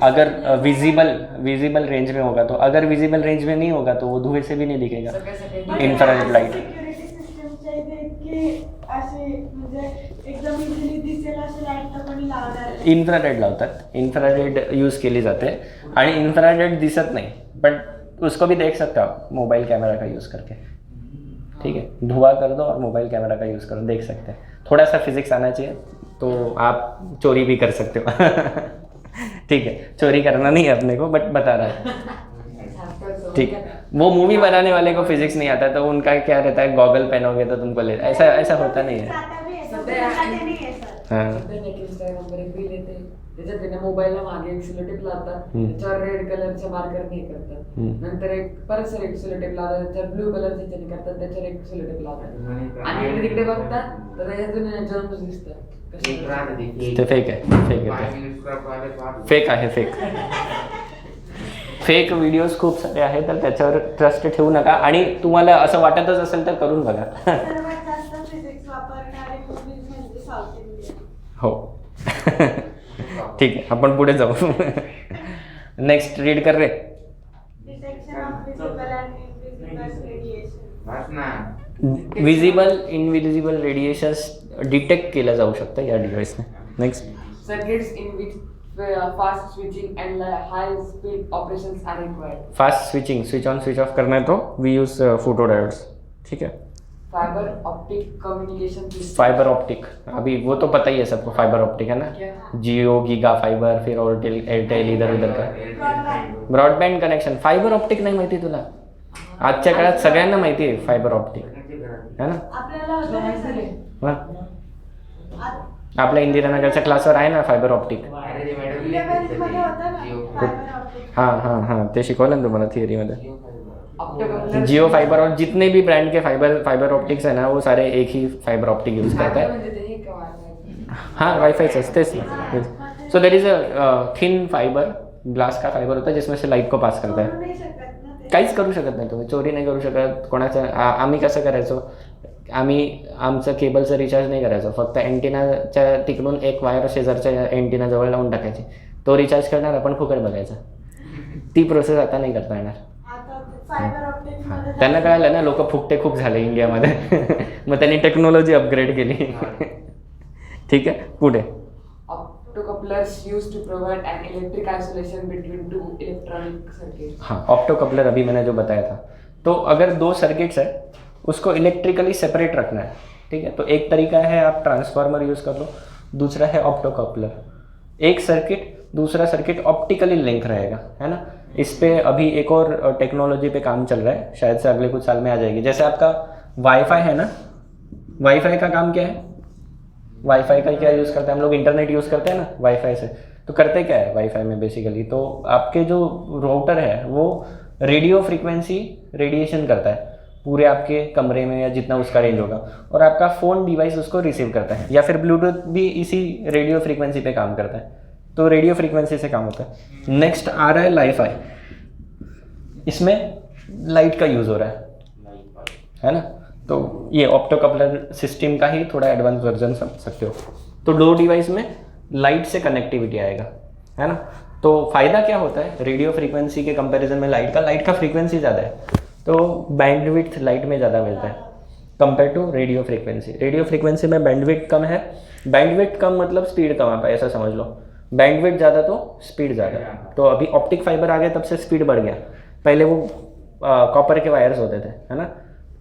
अगर विजिबल रेंज में होगा तो, अगर विजिबल रेंज में नहीं होगा तो वो धुएं से भी नहीं दिखेगा। इंफ्रारेड लाइट सिक्युरिटी सिस्टम चाहिए की असे म्हणजे एकदम इझिली दिसेल असे लाईट तर कोणी लावणार नाही. इन्फ्रारेड लावतात, इन्फ्रारेड यूज़ केली जाते आणि इन्फ्रारेड दिसत नाही, बट उसको भी देख सकते हो आप मोबाइल कैमरा का यूज़ करके, ठीक है। धुआं कर दो और मोबाइल कैमरा का यूज़ करो, देख सकते हैं। थोड़ा सा फिजिक्स आना चाहिए तो आप चोरी भी कर सकते हो ठीक है, चोरी करना नहीं है अपने को, बट बता रहा है, ठीक है। वो मूवी बनाने वाले को फिजिक्स नहीं आता तो उनका क्या रहता है, गॉगल पहनोगे तो तुमको ले, ऐसा होता नहीं है। आता भी आहे, सध्या ते नाही आहे सर. हाँ, इंस्टाग्राम पर एक रील येते, त्याच्यात त्याने मोबाईलला मागे एक सिलोटेप लावतात, त्याच्यावर रेड कलरच्या मार्करने हे करतात, नंतर एक परत सर एक सिलोटेप लावतात, त्याच्यावर ब्लू कलरचे त्याने करतात, त्याच्यावर एक सिलोटेप लावतात आणि इकडे तिकडे बघतात तर त्याच्यातून जर्म्स दिसतात. ते फेक आहे, फेक व्हिडिओज खूप सारे आहेत, तर त्याच्यावर ट्रस्ट ठेवू नका, आणि तुम्हाला असं वाटतच असेल तर करून बघा सर्वात जास्त फिजिक्स वापरणारे मूवीज म्हणजे साऊथ इंडियन. हो ठीक आहे, आपण पुढे जाऊ नेक्स्ट रीड कर रे. Detection of visible and invisible radiation. Visible invisible radiations detect केलं जाऊ शकतं या डिव्हाइसने. Next, Circuits in which fast switching and high speed operations are required. Fast switching, switch on switch off करना है तो वी यूज़ फोटो डायोड्स, ठीक है। Fiber optic communication system. Fibre optic, अभी वो तो पता ही है सबको, फाइबर ऑप्टिक है ना, क्या? जियो, गीगा फाइबर, फिर एयरटेल इधर उधर का ब्रॉडबँड कनेक्शन. फायबर ऑप्टिक नाही माहिती तुला? आजच्या काळात सगळ्यांना माहिती आहे फायबर ऑप्टिक, है ना. आपल्याला होतं नाही सर हे. हाँ? आपल्या इंदिरानगरच्या क्लासवर आहे ना फायबर ऑप्टिक. 11th मध्ये होतं ना fiber optic. हाँ हाँ हाँ, ते शिकवलं ना तुम्हाला थिअरीमध्ये. Optocoupler. जियो फाइबर और जितने भी ब्रांड के फाइबर ऑप्टिक्स है ना, वो सारे एक ही फाइबर ऑप्टिक यूज़ करते हैं. म्हणजे ते हे का वाटतं? हाँ, वाईफाईच असतेच ना. So there is a thin fibre, glass का फाइबर होता है जिसमें से लाईट को पास करता करू है. नाही शकत ना ते. काहीच करू शकत नाही तुम्ही, चोरी नाही करू शकत कोणाचं. आम्ही कसं करायचो, आम्ही आमचं केबलचं रिचार्ज नाही करायचो, फक्त अँटिनाच्या तिकडून एक वायर शेजारच्या अँटिनाजवळ लावून टाकायची, तो रिचार्ज करणार, आपण फुकट बघायचा. ती प्रोसेस आता नाही करता येणार. आता फायबर ऑप्टिक्स मध्ये त्यांना कळालं ना, लोक फुकटे खूप झाले इंडियामध्ये मग त्यांनी टेक्नॉलॉजी अपग्रेड केली ठीक आहे, पुढे. Optocouplers used to provide an electric isolation between two electronic circuits. हाँ, ऑप्टोकपलर अभी मैंने जो बताया था, तो अगर दो सर्किट्स है उसको इलेक्ट्रिकली सेपरेट रखना है, ठीक है, तो एक तरीका है आप ट्रांसफार्मर यूज़ कर लो, दूसरा है ऑप्टोकपलर। एक सर्किट दूसरा सर्किट ऑप्टिकली लिंक रहेगा, है ना। इस पे अभी एक और टेक्नोलॉजी पे काम चल रहा है, शायद से अगले कुछ साल में आ जाएगी। जैसे आपका वाईफाई है ना, वाईफाई का काम क्या है, वाईफाई का क्या यूज़ करते हैं हम लोग, इंटरनेट यूज़ करते हैं ना वाईफाई से। तो करते क्या है वाईफाई में बेसिकली, तो आपके जो राउटर है वो रेडियो फ्रीक्वेंसी रेडिएशन करता है पूरे आपके कमरे में या जितना उसका रेंज होगा, और आपका फ़ोन डिवाइस उसको रिसीव करता है, या फिर ब्लूटूथ भी इसी रेडियो फ्रीक्वेंसी पे काम करता है। तो रेडियो फ्रीक्वेंसी से काम होता है। नेक्स्ट आ रहा है लाईफाई, इसमें लाइट का यूज़ हो रहा है ना। तो ये ऑप्टोकपलर सिस्टम का ही थोड़ा एडवांस वर्जन समझ सकते हो। तो दो डिवाइस में लाइट से कनेक्टिविटी आएगा, है ना। तो फ़ायदा क्या होता है रेडियो फ्रीक्वेंसी के कंपैरिजन में, लाइट का फ्रीक्वेंसी ज़्यादा है तो बैंडविड्थ लाइट में ज़्यादा मिलता है compare to radio frequency. Radio frequency में बैंडविड्थ कम है, बैंडविड्थ कम मतलब स्पीड कम है, ऐसा समझ लो। बैंडविड्थ ज़्यादा तो स्पीड ज़्यादा। तो अभी ऑप्टिक फाइबर आ गया तब से स्पीड बढ़ गया। पहले वो कॉपर के वायर्स होते थे, है ना,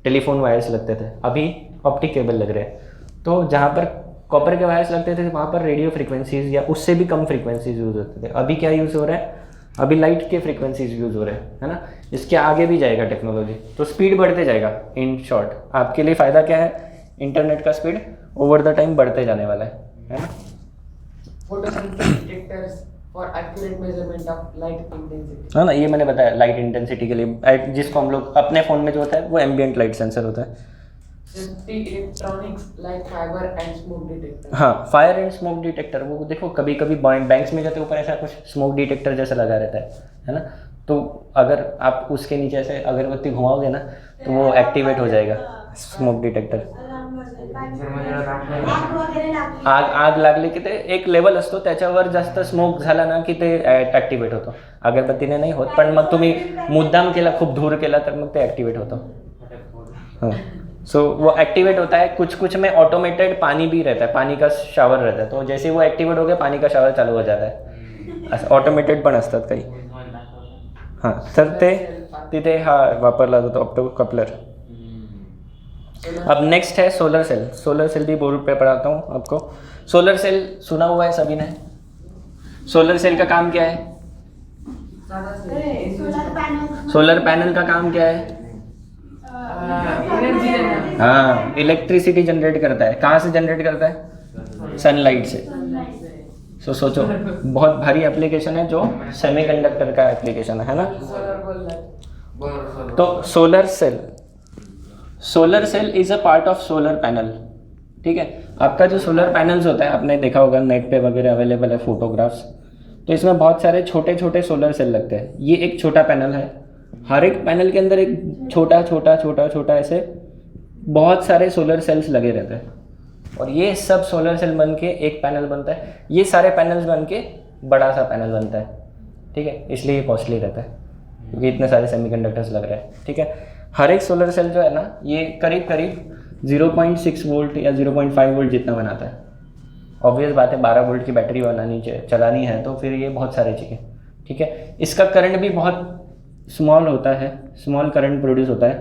टेलीफोन वायर्स लगते थे, अभी ऑप्टिक केबल लग रहे हैं। तो जहाँ पर कॉपर के वायर्स लगते थे वहाँ पर रेडियो फ्रीक्वेंसीज या उससे भी कम फ्रीक्वेंसीज यूज़ होते थे। अभी क्या यूज़ हो रहा है, अभी लाइट के फ्रीक्वेंसीज यूज़ हो रहे हैं, है ना। इसके आगे भी जाएगा टेक्नोलॉजी, तो स्पीड बढ़ते जाएगा। इन शॉर्ट आपके लिए फ़ायदा क्या है, इंटरनेट का स्पीड ओवर द टाइम बढ़ते जाने वाला है ना। Photosynthesis detectors for accurate measurement of light intensity, हाँ ना, ये मैंने बताया लाइट इंटेंसिटी के लिए, जिसको हम लोग अपने फ़ोन में जो होता है वो एम्बियंट लाइट सेंसर होता है। Safety electronics like fire and smoke detector. हाँ, फायर एंड स्मोक डिटेक्टर, वो देखो कभी कभी बैंक्स में जाते ऊपर ऐसा कुछ स्मोक डिटेक्टर जैसा लगा रहता है ना। तो अगर आप उसके नीचे ऐसे अगरबत्ती घुमाओगे ना तो वो एक्टिवेट हो जाएगा स्मोक डिटेक्टर। आग लागली की ते एक लेवल असतो त्याच्यावर जास्त स्मोक झाला ना की ते ॲक्टिवेट होतं, अगरबत्तीने नाही होत, पण मग तुम्ही मुद्दाम केला खूप धूर केला तर मग ते ॲक्टिवेट होतं। हाँ, सो वो एक्टिवेट होता है। कुछ कुछ में ऑटोमेटेड पानी भी रहता है, पानी का शावर रहता है, तो जैसे वो एक्टिवेट हो गया पानी का शावर चालू हो जाता है, असं ऑटोमेटेड पण असतात काही। हां, तर ते तिथे हा वापरला जातो ऑप्टोकपलर। अब नेक्स्ट है सोलर सेल। सोलर सेल भी बोर्ड पे पढ़ाता हूँ आपको। सोलर सेल सुना हुआ है सभी ने। सोलर सेल का काम क्या है, सोलर पैनल का काम क्या है, हाँ, इलेक्ट्रिसिटी जनरेट करता है। कहाँ से जनरेट करता है, सनलाइट से। सो सोचो बहुत भारी एप्लीकेशन है जो सेमीकंडक्टर का एप्लीकेशन है ना। तो solar cell is a part of solar panel, ठीक है। आपका जो सोलर पैनल्स होता है आपने देखा होगा नेट पे वगैरह अवेलेबल है फोटोग्राफ्स, तो इसमें बहुत सारे छोटे छोटे सोलर सेल लगते हैं। ये एक छोटा पैनल है, हर एक पैनल के अंदर एक छोटा छोटा छोटा छोटा ऐसे बहुत सारे सोलर सेल्स लगे रहते हैं, और ये सब सोलर सेल बन के एक पैनल बनता है। ये सारे पैनल्स बन के बड़ा सा पैनल बनता है, ठीक है। इसलिए ये कॉस्टली रहता है क्योंकि इतने सारे सेमीकंडक्टर्स लग रहे हैं, ठीक है। हर एक सोलर सेल जो है ना ये करीब करीब 0.6 वोल्ट या 0.5 वोल्ट जितना बनाता है। ऑब्वियस बात है 12 वोल्ट की बैटरी चलानी है तो फिर ये बहुत सारे चाहिए, ठीक है। इसका करंट भी बहुत स्मॉल होता है, स्मॉल करंट प्रोड्यूस होता है,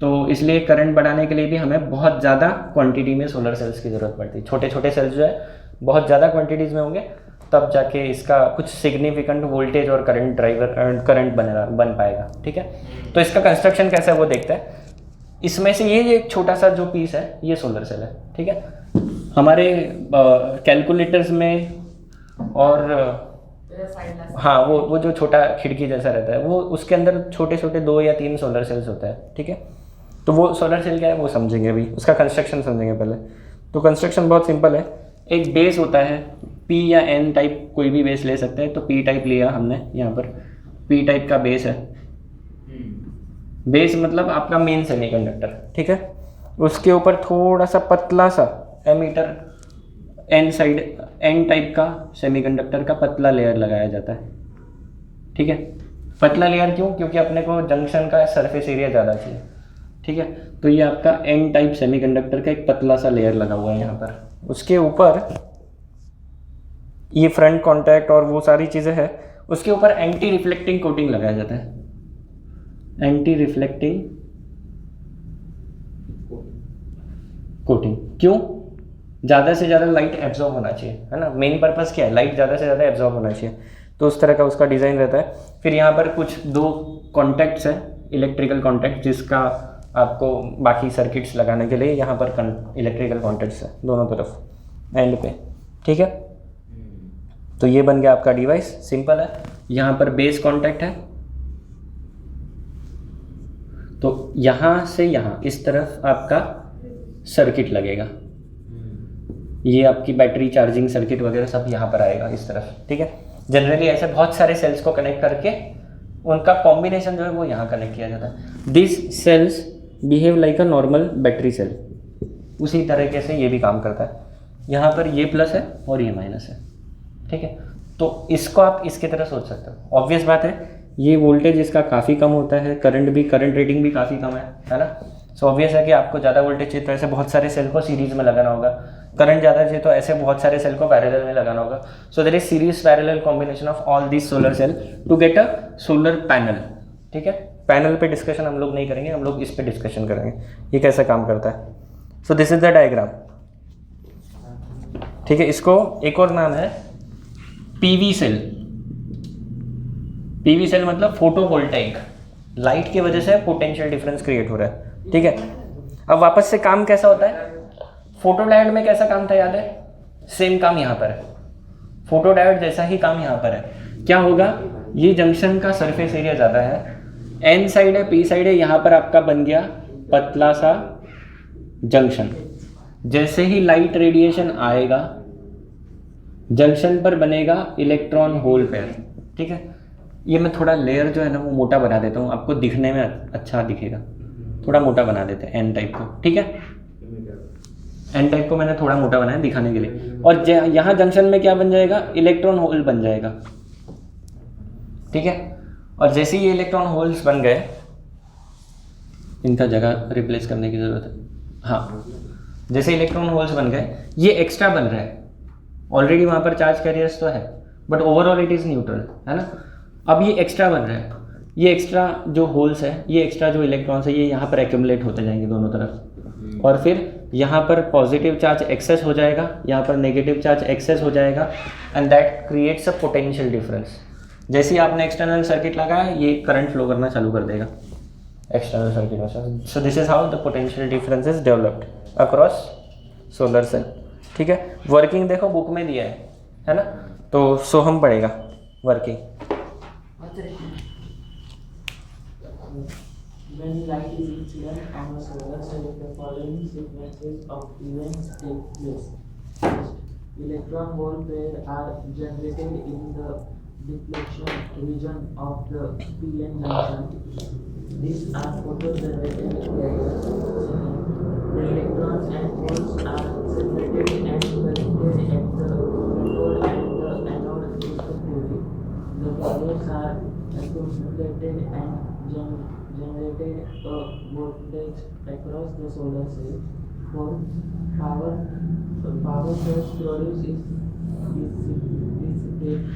तो इसलिए करंट बढ़ाने के लिए भी हमें बहुत ज़्यादा क्वांटिटी में सोलर सेल्स की ज़रूरत पड़ती है। छोटे छोटे सेल्स जो है बहुत ज़्यादा क्वांटिटीज़ में होंगे तब जाके इसका कुछ सिग्निफिकेंट वोल्टेज और करंट बन पाएगा, ठीक है। तो इसका कंस्ट्रक्शन कैसा है वो देखते हैं। इसमें से ये एक छोटा सा जो पीस है ये सोलर सेल है, ठीक है। हमारे कैलकुलेटर्स में और हाँ वो जो छोटा खिड़की जैसा रहता है वो उसके अंदर छोटे छोटे 2 या 3 सोलर सेल्स होता है, ठीक है। तो वो सोलर सेल क्या है वो समझेंगे अभी, उसका कंस्ट्रक्शन समझेंगे पहले। तो कंस्ट्रक्शन बहुत सिंपल है। एक बेस होता है, पी या एन टाइप कोई भी बेस ले सकते हैं, तो पी टाइप लिया हमने यहाँ पर, पी टाइप का बेस है। बेस मतलब आपका मेन सेमीकंडक्टर, ठीक है। उसके ऊपर थोड़ा सा पतला सा एमीटर एन टाइप का सेमीकंडक्टर का पतला लेयर लगाया जाता है, ठीक है। पतला लेयर क्यों, क्योंकि अपने को जंक्शन का सरफेस एरिया ज़्यादा चाहिए, ठीक है। तो ये आपका एन टाइप सेमीकंडक्टर का एक पतला सा लेयर लगा हुआ है यहाँ पर। उसके ऊपर ये फ्रंट कॉन्टैक्ट और वो सारी चीज़ें हैं, उसके ऊपर एंटी रिफ्लेक्टिंग कोटिंग लगाया जाता है, एंटी रिफ्लेक्टिंग कोटिंग। क्यों? ज़्यादा से ज़्यादा लाइट एब्जॉर्ब होना चाहिए, है ना, मेन पर्पस क्या है, लाइट ज़्यादा से ज़्यादा एब्जॉर्ब होना चाहिए, तो उस तरह का उसका डिज़ाइन रहता है। फिर यहाँ पर कुछ 2 कॉन्टैक्ट्स हैं, इलेक्ट्रिकल कॉन्टैक्ट, जिसका आपको बाकी सर्किट्स लगाने के लिए यहाँ पर इलेक्ट्रिकल कॉन्टैक्ट्स है दोनों तरफ एंड पे, ठीक है। तो ये बन गया आपका डिवाइस, सिंपल है। यहाँ पर बेस कॉन्टैक्ट है, तो यहाँ से यहाँ इस तरफ आपका सर्किट लगेगा, ये आपकी बैटरी चार्जिंग सर्किट वगैरह सब यहाँ पर आएगा इस तरफ, ठीक है। जनरली ऐसे बहुत सारे सेल्स को कनेक्ट करके उनका कॉम्बिनेशन जो है वो यहाँ कनेक्ट किया जाता है। This cells behave like a normal battery cell, उसी तरीके से ये भी काम करता है। यहाँ पर ये प्लस है और ये माइनस है, ठीक है। तो इसको आप इसकी तरह सोच सकते हो। ऑब्वियस बात है, ये वोल्टेज इसका काफ़ी कम होता है, करंट रेटिंग भी काफ़ी कम है ना। सो ऑब्वियस है कि आपको ज़्यादा वोल्टेज चाहिए तो ऐसे बहुत सारे सेल को सीरीज में लगाना होगा, करंट ज़्यादा चाहिए तो ऐसे बहुत सारे सेल को पैरेलल में लगाना होगा। So there is series parallel combination of all this solar cell to get a solar panel, ठीक है। पैनल पे डिस्कशन हम लोग नहीं करेंगे, हम लोग इस पे डिस्कशन करेंगे ये कैसे काम करता है। सो दिस इज द डायग्राम, ठीक है। इसको एक और नाम है पीवी सेल। पीवी सेल मतलब फोटोवोल्टाइक, लाइट की वजह से पोटेंशियल डिफरेंस क्रिएट हो रहा है, ठीक है। अब वापस से काम कैसा होता है, फोटोडायोड में कैसा काम था याद है, सेम काम यहाँ पर है, फोटोडायोड जैसा ही काम यहाँ पर है। क्या होगा, ये जंक्शन का सरफेस एरिया ज़्यादा है, एन साइड है पी साइड है, यहाँ पर आपका बन गया पतला सा जंक्शन। जैसे ही लाइट रेडिएशन आएगा जंक्शन पर बनेगा इलेक्ट्रॉन होल पेयर, ठीक है। ये मैं थोड़ा लेयर जो है ना वो मोटा बना देता हूँ, आपको दिखने में अच्छा दिखेगा, थोड़ा मोटा बना देते हैं एन टाइप को, ठीक है। एन टाइप को मैंने थोड़ा मोटा बनाया दिखाने के लिए। और यहाँ जंक्शन में क्या बन जाएगा, इलेक्ट्रॉन होल बन जाएगा, ठीक है। और जैसे ही ये इलेक्ट्रॉन होल्स बन गए, इनका जगह रिप्लेस करने की ज़रूरत है, हाँ। जैसे इलेक्ट्रॉन होल्स बन गए, ये एक्स्ट्रा बन रहा है, ऑलरेडी वहाँ पर चार्ज कैरियर्स तो है but overall it is neutral, है ना। अब ये एक्स्ट्रा बन रहा है, ये एक्स्ट्रा जो होल्स है, ये एक्स्ट्रा जो इलेक्ट्रॉन्स है, ये यहाँ पर एक्यूमुलेट होते जाएंगे दोनों तरफ, और फिर यहाँ पर पॉजिटिव चार्ज एक्सेस हो जाएगा, यहाँ पर नेगेटिव चार्ज एक्सेस हो जाएगा, and that creates a potential difference. जैसे ही आपने एक्सटर्नल सर्किट लगाया, ये करंट फ्लो करना चालू कर देगा एक्सटर्नल सर्किट में। So this is how the potential difference is developed across solar cell, ठीक है। वर्किंग देखो बुक में दिया है ना, तो सो हम पढ़ेगा working. When light is incident on a solar cell, the following sequences of events take place. First, electron hole pair are generated in the deflection region of the PN junction. These are photo-generated carriers. Second, the electrons and holes are separated and collected at the cathode and the anode respectively. The carriers are accumulated and generated a voltage across the solar cell. Fourth, power source produces dissipate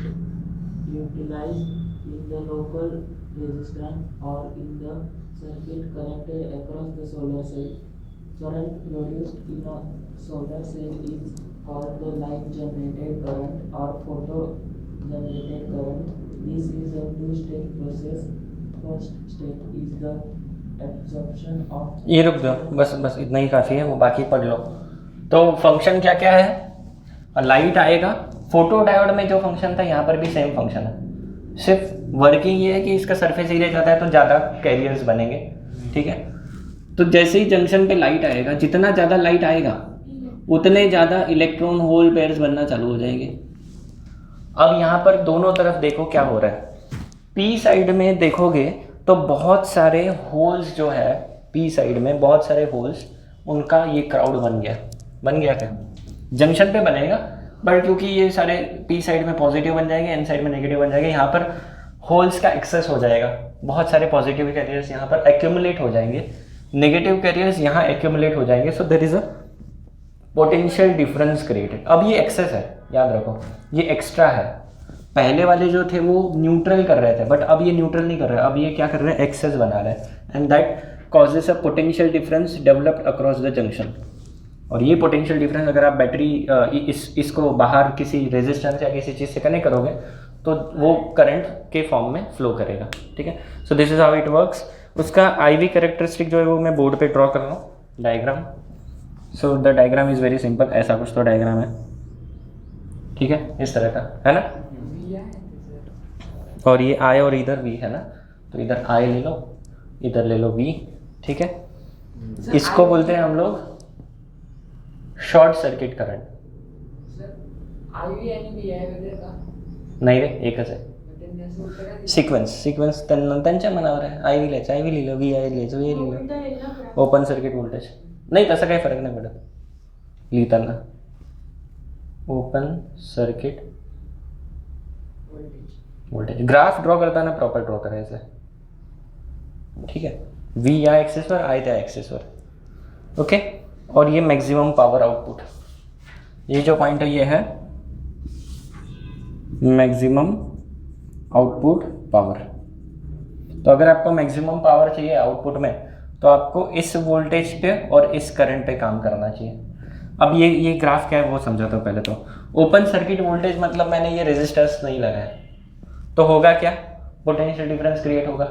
utilized in the local resistance or in the circuit connected across the solar cell. Current produced in a solar cell is called the light generated current or photo generated current. This is a two-stage process. First step is the absorption of. ये रुक दो, बस इतना ही काफ़ी है, वो बाकी पढ़ लो। तो फंक्शन क्या क्या है, लाइट आएगा, फोटो डायोड में जो फंक्शन था यहाँ पर भी सेम फंक्शन है, सिर्फ वर्किंग ये है कि इसका सरफेस एरिया ज़्यादा है तो ज़्यादा कैरियर्स बनेंगे, ठीक है। तो जैसे ही जंक्शन पे लाइट आएगा, जितना ज़्यादा लाइट आएगा उतने ज़्यादा इलेक्ट्रॉन होल पेयर्स बनना चालू हो जाएंगे। अब यहाँ पर दोनों तरफ देखो क्या हो रहा है, पी साइड में देखोगे तो बहुत सारे होल्स जो है, पी साइड में बहुत सारे होल्स, उनका ये क्राउड बन गया क्या, जंक्शन पे बनेगा, बट क्योंकि ये सारे पी साइड में पॉजिटिव बन जाएंगे, एन साइड में नेगेटिव बन जाएंगे, यहाँ पर होल्स का एक्सेस हो जाएगा, बहुत सारे पॉजिटिव कैरियर्स यहाँ पर एक्यूमुलेट हो जाएंगे, नेगेटिव कैरियर्स यहाँ एक्यूमुलेट हो जाएंगे। So there is a potential difference created. अब ये एक्सेस है, याद रखो ये एक्स्ट्रा है, पहले वाले जो थे वो न्यूट्रल कर रहे थे, बट अब ये न्यूट्रल नहीं कर रहे, अब ये क्या कर रहे हैं, एक्सेस बना रहे हैं, and that causes a potential difference developed across the junction. और ये पोटेंशियल डिफरेंस अगर आप बैटरी इसको बाहर किसी रेजिस्टेंस या किसी चीज़ से कनेक्ट करोगे तो वो करंट के फॉर्म में फ्लो करेगा, ठीक है। सो this is how it works. उसका IV कैरेक्टरिस्टिक जो है वो मैं बोर्ड पे ड्रॉ कर रहा हूँ diagram. So the diagram is very simple, ऐसा कुछ तो डायग्राम है, ठीक है, इस तरह का है ना। और ये I और इधर V है ना, तो इधर I ले लो, इधर ले लो V, ठीक है। इसको बोलते हैं हम लोग शॉर्ट सर्किट करंट। नाही रे, एकच आहे सिक्वेन्स त्यांच्या मनावर आहे। IV लिहायचं IV लिहिलं, VI लिहायचं VI लिहिलं, ओपन सर्किट व्होल्टेज नाही, तसा काही फरक नाही पडत लिहिताना। Open circuit voltage graph draw करताना प्रॉपर ड्रॉ करायचं आहे, ठीक है। V या ॲक्सेसवर, I त्या ॲक्सेसवर, ओके। और ये मैक्सिमम पावर आउटपुट, ये जो पॉइंट है ये है मैक्सिमम आउटपुट पावर। तो अगर आपको मैक्सिमम पावर चाहिए आउटपुट में तो आपको इस वोल्टेज पे और इस करंट पे काम करना चाहिए। अब ये ग्राफ क्या है वो समझाता हूँ पहले। तो ओपन सर्किट वोल्टेज मतलब मैंने ये रेजिस्टेंस नहीं लगाया, तो होगा क्या, पोटेंशियल डिफरेंस क्रिएट होगा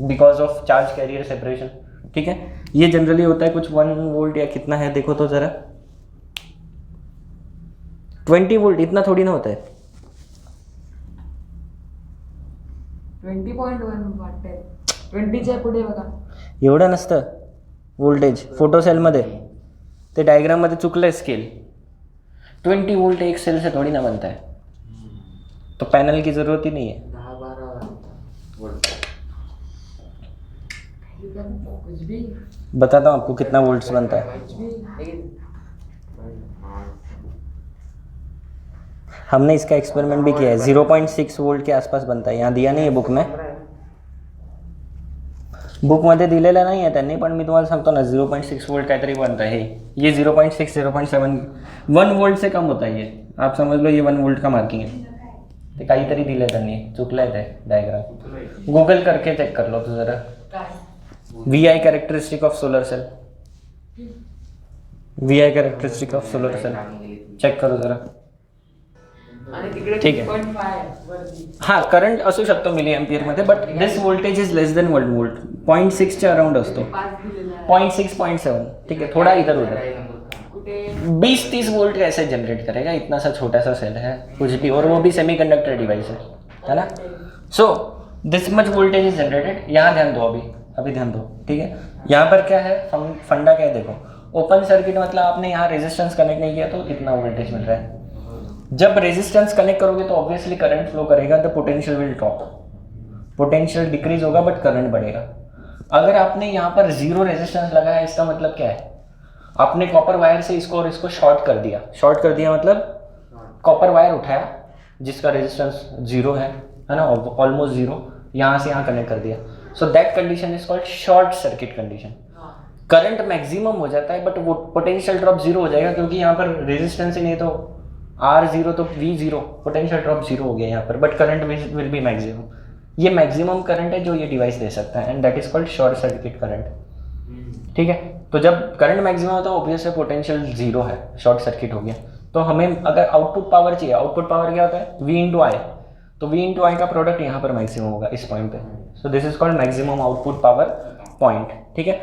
because of charge carrier separation, ठीक है। ये जनरली होता है कुछ 1 वोल्ट या कितना है देखो तो ज़रा, 20 वोल्ट, इतना थोड़ी ना होता है। 20.1 वाटतंय, 20च्या पुढे बघा, एवढं नसतं वोल्टेज फोटो सेलमध्ये, ते डायग्राममध्ये चुकलं आहे स्केल। 20 वोल्ट एक सेल से थोड़ी ना बनता है, तो पैनल की ज़रूरत ही नहीं है। 10-12 वोल्ट। कुछ भी बताता हूँ आपको कितना वोल्ट्स बनता है। हमने इसका एक्सपेरिमेंट भी किया है, 0.6 वोल्ट के आसपास बनता है। यहाँ दिया नहीं है बुक में, बुकमध्ये दिलेलं नाही आहे त्यांनी, पण मी तुम्हाला सांगतो ना 0.6 वोल्ट काहीतरी बनता है। ये 0.6, 0.7, 1 वोल्ट से कम होता है ये, आप समझ लो ये 1 वोल्ट का मार्किंग है। ते काहीतरी दिलं आहे त्यांनी, चुकलं आहे ते डायग्राम, गूगल करके चेक कर लो तो ज़रा। VI characteristic of solar cell, VI characteristic of solar cell check करो जरा, आणि तिकडे ठीक आहे। 3.5 वरती हां, करंट असू शकतो मिली एम्पियरमध्ये, but this voltage is less than 1 volt, 0.6 च्या अराउंड असतो, 5 दिलेला आहे 0.6, 0.7, ठीक है, थोड़ा इधर उधर। कुठे 20-30 वोल्ट कैसे जनरेट करेगा, इतना सा छोटा सा सेल है कुछ भी, और वो भी सेमीकंडक्टर डिवाइस है ना। So this much voltage is generated. यहाँ ध्यान दो, अभी ध्यान दो, ठीक है। यहाँ पर क्या है, फंडा क्या है देखो, ओपन सर्किट मतलब आपने यहाँ रेजिस्टेंस कनेक्ट नहीं किया तो इतना वोल्टेज मिल रहा है। जब रेजिस्टेंस कनेक्ट करोगे तो ऑब्वियसली करंट फ्लो करेगा, the potential will drop, potential decrease होगा बट करंट बढ़ेगा। अगर आपने यहाँ पर 0 रेजिस्टेंस लगाया, इसका मतलब क्या है, आपने कॉपर वायर से इसको और इसको शॉर्ट कर दिया मतलब कॉपर वायर उठाया जिसका रेजिस्टेंस 0 है ना, ऑलमोस्ट 0, यहाँ से यहाँ कनेक्ट कर दिया। So that condition is called short circuit condition. Current maximum हो जाता है बट वो पोटेंशियल ड्रॉप 0 हो जाएगा, क्योंकि यहाँ पर रेजिस्टेंस ही नहीं, तो R0 तो V0, पोटेंशियल ड्रॉप 0 हो गया यहाँ पर, but current will be maximum. ये मैक्सिमम करंट है जो ये डिवाइस दे सकता है, and that is called short circuit current, ठीक है। तो जब करंट मैक्सिमम होता है ऑब्वियस है पोटेंशियल 0 है, शॉर्ट सर्किट हो गया। तो हमें अगर आउटपुट पावर चाहिए, आउटपुट पावर क्या होता है, V इंटू आई, तो V इंटू आई का प्रोडक्ट यहाँ पर मैक्सिमम होगा इस पॉइंट पे। सो this is called maximum output power point, ठीक है।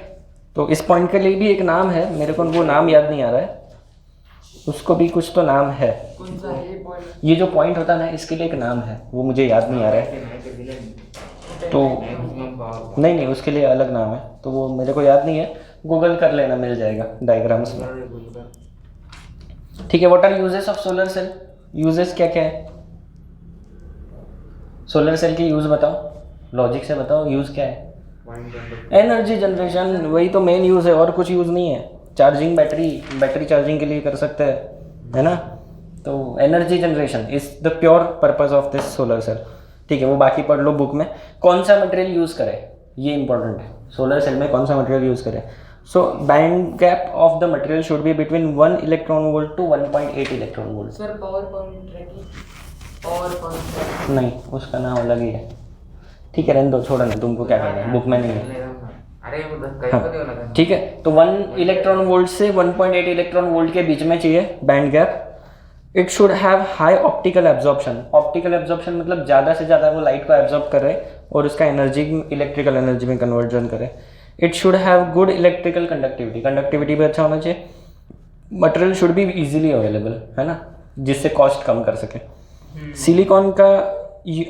तो इस पॉइंट के लिए भी एक नाम है, मेरे को वो नाम याद नहीं आ रहा है, उसको भी कुछ तो नाम है। कौन सा है ये पॉइंट? ये जो पॉइंट होता है ना, इसके लिए एक नाम है, वो मुझे याद नहीं आ रहा है, तो नहीं उसके लिए अलग नाम है, तो वो मेरे को याद नहीं है, गूगल कर लेना, मिल जाएगा डायग्राम्स में, ठीक है। What are uses of solar cell, uses क्या क्या है, सोलर सेल के यूज बताओ, लॉजिक से बताओ, यूज क्या है। एनर्जी जनरेशन, वही तो मेन यूज है, और कुछ यूज नहीं है। चार्जिंग, बैटरी चार्जिंग के लिए कर सकते हैं, है ना। तो energy generation is the pure purpose of this solar cell, ठीक है। वो बाकी पढ़ लो बुक में। कौन सा मटेरियल यूज़ करें, ये इंपॉर्टेंट है, सोलर सेल में कौन सा मटेरियल यूज़ करें। So band gap of the material should be between 1 electron volt to 1.8 electron volt. Sir power point tracking और कौन सा? नहीं, उसका नाम अलग ही है। ठीक है, रहने दो, छोड़ो ना, तुमको क्या करना है, बुक में नहीं है। अरे वो हाँ, ठीक है। तो 1 इलेक्ट्रॉन वोल्ट से 1.8 इलेक्ट्रॉन वोल्ट के बीच में चाहिए band gap. It should have high optical absorption. Optical absorption मतलब ज़्यादा से ज़्यादा वो लाइट को एब्जॉर्ब करे और उसका एनर्जी इलेक्ट्रिकल एनर्जी में कन्वर्जन करे। It should have good electrical conductivity. Conductivity भी अच्छा होना चाहिए। Material should be easily available, है ना, जिससे कॉस्ट कम कर सके। सिलिकॉन का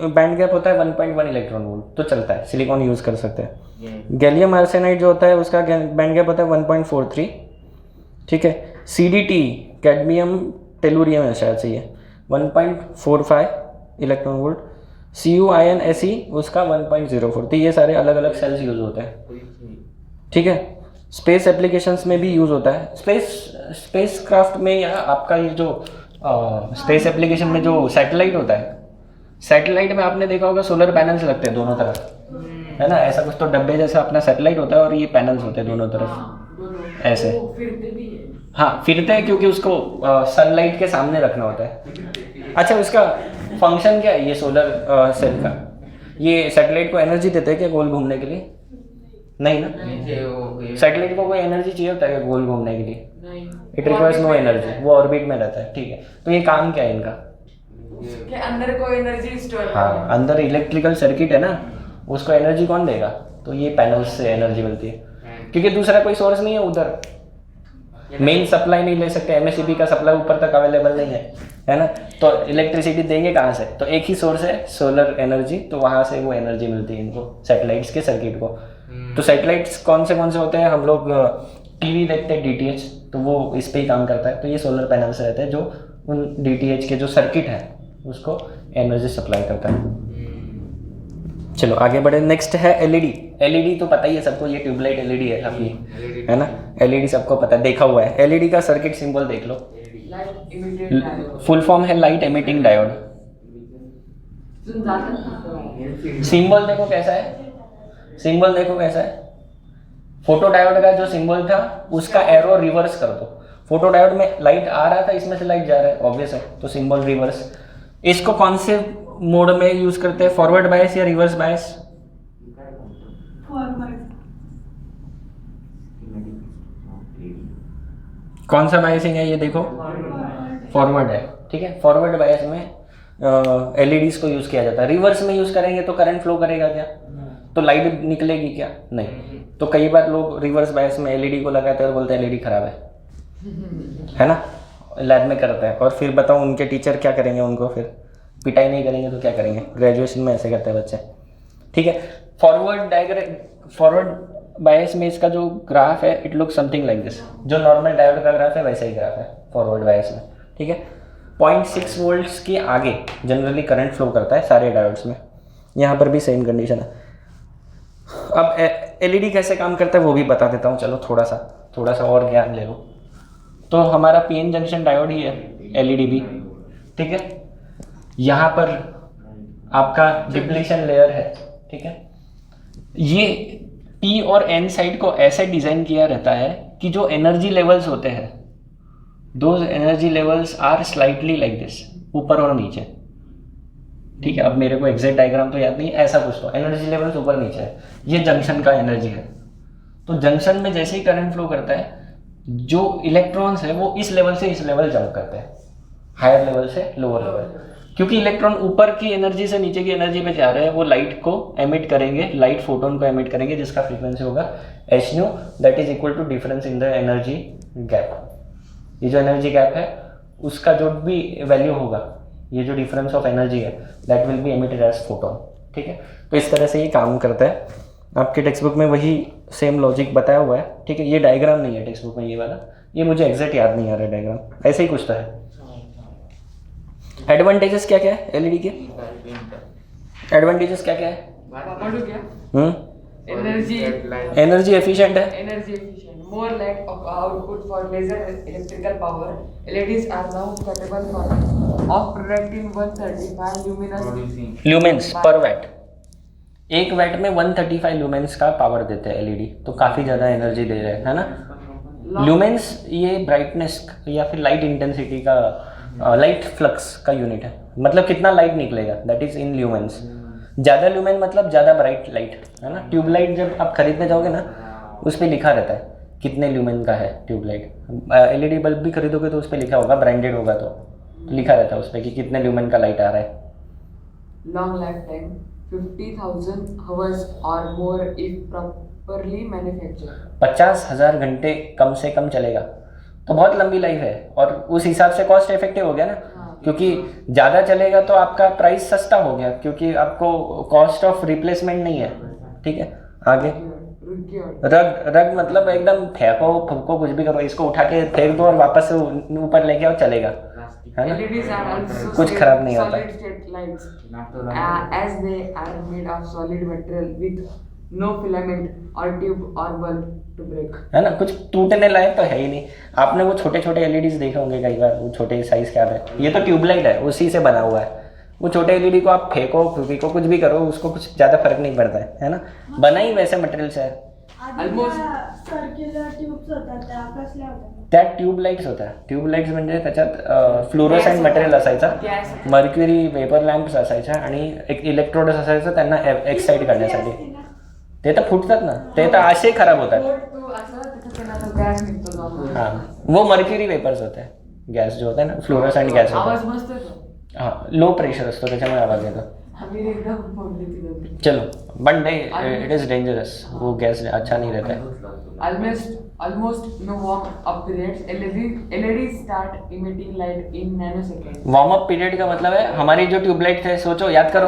बैंड गैप होता है 1.1 इलेक्ट्रॉन वोल्ट, तो चलता है, सिलिकॉन यूज़ कर सकते हैं। गैलियम आर्सेनाइड जो होता है उसका बैंड गैप होता है 1.43। ठीक है। CDT कैडमियम टेलुरियम है शायद से, ये 1.45 इलेक्ट्रॉन वोल्ट। CuIn Fe उसका 1.04। तो ये सारे अलग अलग सेल्स यूज़ होते हैं। ठीक है। स्पेस एप्लीकेशंस में भी यूज़ होता है। स्पेस क्राफ्ट में या आपका ये जो स्पेस एप्लीकेशन में जो सैटेलाइट होता है, सैटेलाइट में आपने देखा होगा सोलर पैनल्स लगते हैं दोनों तरफ, है ना, ऐसा कुछ तो डब्बे जैसा अपना सैटेलाइट होता है और ये पैनल्स होते हैं दोनों तरफ ऐसे। वो फिरते भी है। हाँ, फिरते हैं क्योंकि उसको सनलाइट के सामने रखना होता है। अच्छा, उसका फंक्शन क्या है ये सोलर सेल का? ये सैटेलाइट को एनर्जी देते हैं क्या गोल घूमने के लिए? नहीं ना, सैटेलाइट को कोई एनर्जी चाहिए होता है क्या गोल घूमने के लिए? नहीं, इट रिक्वायर्स नो एनर्जी, वो ऑर्बिट में रहता है। ठीक है। तो ये काम क्या है इनका? उसके अंदर कोई एनर्जी स्टोर हाँ, अंदर इलेक्ट्रिकल सर्किट है ना, उसको एनर्जी कौन देगा? तो ये पैनल्स से एनर्जी मिलती है, क्योंकि दूसरा कोई सोर्स नहीं है उधर। मेन सप्लाई नहीं ले सकते, MACP का सप्लाई ऊपर तक अवेलेबल नहीं है ना, तो इलेक्ट्रिसिटी देंगे कहाँ से? तो एक ही सोर्स है, सोलर एनर्जी, तो वहाँ से वो एनर्जी मिलती है इनको, सैटेलाइट्स के सर्किट को। तो सैटेलाइट्स कौन से होते हैं? हम लोग टीवी देखते हैं DTH, तो वो इस पे ही काम करता है। तो ये सोलर पैनल से रहते हैं जो उन DTH के जो सर्किट है उसको एनर्जी सप्लाई करता है। चलो आगे बढ़े। नेक्स्ट है LED तो पता ही है सबको, ये ट्यूबलाइट LED है अपनी, है ना। LED सबको पता है, देखा हुआ है। LED का सर्किट सिंबल देख लो, light emitted diode. Full form है लाइट एमिटिंग डायोड। सुन जाता सिंबल देखो कैसा है, सिंबल देखो कैसा है। फोटो डायोड का जो सिंबल था उसका एरो रिवर्स कर दो। फोटो डायोड में लाइट आ रहा था, इसमें से लाइट जा रहा है, ऑब्वियस है, तो सिंबल रिवर्स। इसको कौन से मोड में यूज करते हैं? फॉरवर्ड बायस या रिवर्स बायस? कौन सा बायसिंग है ये देखो, फॉरवर्ड है। ठीक है, फॉरवर्ड बायस में LEDs को यूज किया जाता है। रिवर्स में यूज करेंगे तो करंट फ्लो करेगा क्या? तो लाइट निकलेगी क्या? नहीं। तो कई बार लोग रिवर्स बायस में LED को लगाते हैं और बोलते हैं LED खराब है ना, लैब में करते हैं। और फिर बताओ उनके टीचर क्या करेंगे? उनको फिर पिटाई नहीं करेंगे तो क्या करेंगे? ग्रेजुएशन में ऐसे करते हैं बच्चे। ठीक है। फॉरवर्ड बायस में इसका जो ग्राफ है it look something like this. जो नॉर्मल डायोड का ग्राफ है वैसा ही ग्राफ है फॉरवर्ड बायस में। ठीक है। 0.6 वोल्ट्स के आगे जनरली करंट फ्लो करता है सारे डायोड्स में। यहाँ पर भी सेम कंडीशन है। अब LED कैसे काम करता है वो भी बता देता हूँ, चलो थोड़ा सा और ज्ञान ले लो। तो हमारा PN जंक्शन डायोड ही है LED भी। ठीक है। यहाँ पर आपका डिप्लीशन लेयर है। ठीक है। ये P और N साइड को ऐसे डिज़ाइन किया रहता है कि जो एनर्जी लेवल्स होते हैं, those energy levels are slightly like this, ऊपर और नीचे। ठीक है। अब मेरे को एग्जैक्ट डायग्राम तो याद नहीं, ऐसा कुछ तो एनर्जी लेवल्स ऊपर नीचे है। ये जंक्शन का एनर्जी है। तो जंक्शन में जैसे ही करंट फ्लो करता है, जो इलेक्ट्रॉन्स है वो इस लेवल से इस लेवल जंप करते हैं, हायर लेवल से लोअर लेवल। क्योंकि इलेक्ट्रॉन ऊपर की एनर्जी से नीचे की एनर्जी पे जा रहे हैं, वो लाइट को एमिट करेंगे, लाइट फोटोन को एमिट करेंगे, जिसका फ्रीक्वेंसी होगा hν, that is equal to difference in the energy gap. ये जो एनर्जी गैप है उसका जो भी वैल्यू होगा, ये जो डिफरेंस ऑफ एनर्जी है, that will be emitted as photon. ठीक है। तो इस तरह से ये काम करता है। आपके टेक्स्ट बुक में वही सेम लॉजिक बताया हुआ है। ठीक है। ये डायग्राम नहीं है टेक्स्ट बुक में, ये वाला, ये मुझे एग्जैक्ट याद नहीं आ रहा है डायग्राम, ऐसे ही कुछ तो है। एडवांटेजेस क्या क्या है LED के? एडवांटेजेस क्या क्या है? पढ़ो क्या? एनर्जी एफिशिएंट है। Energy efficient, more lack of output for laser electrical power. LEDs are now capable of producing 135 lumens पर वैट। 1 वैट में 135 ल्यूमेंस का पावर देते हैं LED, तो काफ़ी ज़्यादा एनर्जी दे रहे हैं, है ना। ल्यूमेंस ये ब्राइटनेस या फिर लाइट इंटेंसिटी का लाइट फ्लक्स का यूनिट है, मतलब कितना लाइट निकलेगा, दैट इज इन ल्यूमेंस। ज़्यादा ल्यूमेन मतलब ज़्यादा ब्राइट लाइट, है ना। ट्यूबलाइट जब आप खरीदने जाओगे ना, उस पर लिखा रहता है कितने ल्यूमेन का है ट्यूबलाइट। एलईडी बल्ब भी खरीदोगे तो उस पर लिखा होगा, ब्रांडेड होगा तो लिखा रहता है उस पर कि कितने ल्यूमेन का लाइट आ रहा है। Long lifetime, 50,000 hours or more if properly manufactured. 50,000 घंटे कम से कम चलेगा, तो बहुत लंबी लाइफ है, और उस हिसाब से कॉस्ट इफेक्टिव हो गया ना, क्योंकि ज़्यादा चलेगा तो आपका प्राइस सस्ता हो गया, क्योंकि आपको कॉस्ट ऑफ रिप्लेसमेंट नहीं है। ठीक है, आगे। रग मतलब एकदम फेंको फूको कुछ भी करो, इसको उठा के फेंक दो और वापस ऊपर लेके आओ, चलेगा, है ना। LEDs are also कुछ खराब नहीं होता। solid state lights, as they are made of solid material with no filament or tube or bulb to break. है ना, कुछ टूटने लायक तो है ही नहीं। आपने वो छोटे छोटे एलईडीज देखे होंगे कई बार, वो छोटे साइज क्या है, ये तो ट्यूबलाइट है, उसी से बना हुआ है। वो छोटे एलईडी को आप फेंको फूको कुछ भी करो, उसको कुछ ज़्यादा फर्क नहीं पड़ता है ना, बना ही वैसे मटेरियल से है। सर्क्युलर ट्यूब्स होतात त्या कसल्या होतात? त्या ट्यूबलाइट्स होत्या। ट्यूबलाइट्स म्हणजे त्याच्यात फ्लोरोसेंट मटेरियल असायचा, मर्क्युरी वेपर लॅम्प्स असायच्या आणि एक इलेक्ट्रोड्स असायचं त्यांना एक्साइट करण्यासाठी। ते तर फुटतात ना, ते तर असे खराब होतात। हां, वो मर्क्युरी वेपर्स होते हैं, गॅस जो होता है ना, फ्लोरोसेंट गॅस होता आवाज है। मस्त येतो। हां, लो प्रेशर असतो त्याच्यामुळे आवाज येतो। आम्ही एकदम फोडली ती दोघी. चलो, बट नहीं, इट इज डेंजरस, वो गैस अच्छा नहीं रहता है। Almost no warm up periods. LEDs start emitting light in nanoseconds. Warm up period का मतलब है हमारी जो ट्यूबलाइट थे, सोचो, याद करो,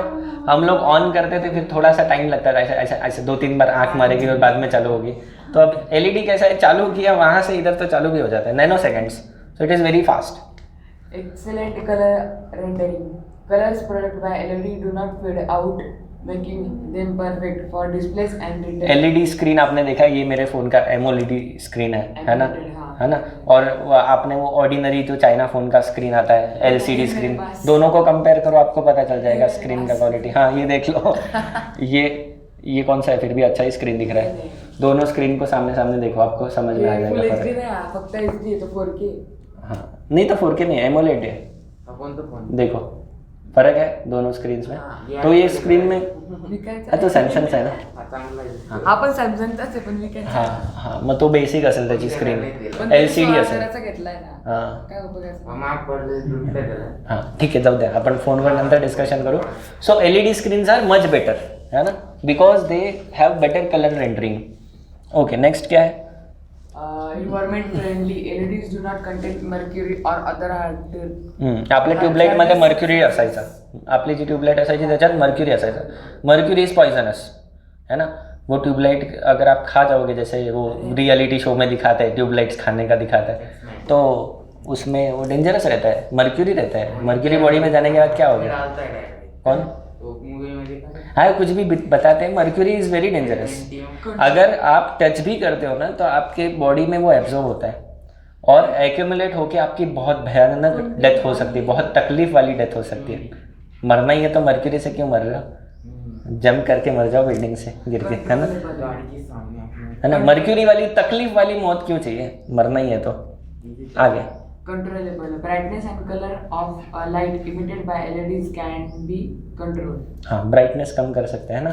हम लोग ऑन करते थे, फिर थोड़ा सा टाइम लगता था, ऐसे ऐसे ऐसे 2-3 बार आंख मारेगी और बाद में चालू होगी। तो अब एलईडी कैसा है, चालू किया वहाँ से इधर तो चालू भी हो जाता है, nano seconds, so it is very fast. Excellent color rendering. Colors produced by LED do not fade out, making them perfect for displays and retail. LED screen आपने देखा, ये मेरे फ़ोन का एमओएलईडी स्क्रीन है ना, है ना। और आपने वो ऑर्डिनरी जो चाइना फ़ोन का स्क्रीन आता है, एलसीडी स्क्रीन, दोनों को कंपेयर करो, आपको पता चल जाएगा स्क्रीन का क्वालिटी। हाँ, ये देख लो, ये कौन सा है, फिर भी अच्छा ही स्क्रीन दिख रहा है। दोनों स्क्रीन को सामने सामने देखो, आपको समझ में आ Full जाएगा HD फर्क। नाही, फक्त HD तो 4K. हाँ, नहीं तो 4K नहीं है, एमोलेड है, देखो फर्क है दोनों स्क्रीन्स में। तो ये स्क्रीन में विकायचा तो सॅमसंग आहे ना। हा पण सॅमसंगचाच आहे, पण विकायचा. हां हां, मग तो बेसिक असेल त्याची स्क्रीन, पण LCD असेल। 16,000चा घेतलाय ना, हां काय उपयोगाचा? हां, ठीक आहे, जाऊ द्या, आपण फोनवर नंतर डिस्कशन करू। So LED screens are much better, है ना, because they have better colour rendering. Okay, next क्या है? Environment friendly. LEDs do not contain mercury or other harmful. आपल्या ट्यूबलाईटमध्ये मर्क्युरी असायचा, आपली जी ट्यूबलाइट असायची त्याच्यात मर्क्युरी असायचा। मर्क्युरी इज पॉइजनस, है ना। वो ट्यूबलाइट अगर आप खा जाओगे, जैसे वो रियलिटी शो में दिखाते हैं, ट्यूबलाइट्स खाने का दिखाता है, तो उसमें वो डेंजरस रहता है, मर्क्युरी रहता है। मर्क्युरी बॉडी में जाने के बाद क्या हो गया, कौन हाँ कुछ भी बताते हैं, मर्क्यूरी इज़ वेरी डेंजरस। अगर आप टच भी करते हो ना, तो आपके बॉडी में वो एब्जॉर्ब होता है और एक्यूमुलेट होके आपकी बहुत भयानक डेथ हो सकती है, बहुत तकलीफ वाली डेथ हो सकती है। मरना ही है तो मर्क्यूरी से क्यों मर रहे हो, जंप करके मर जाओ बिल्डिंग से गिर के, है ना। मर्क्यूरी वाली तकलीफ वाली मौत क्यों चाहिए, मरना ही है तो। आगे, controllable. Brightness and color of light emitted by LEDs can be controlled. हाँ, ब्राइटनेस कम कर सकते हैं ना,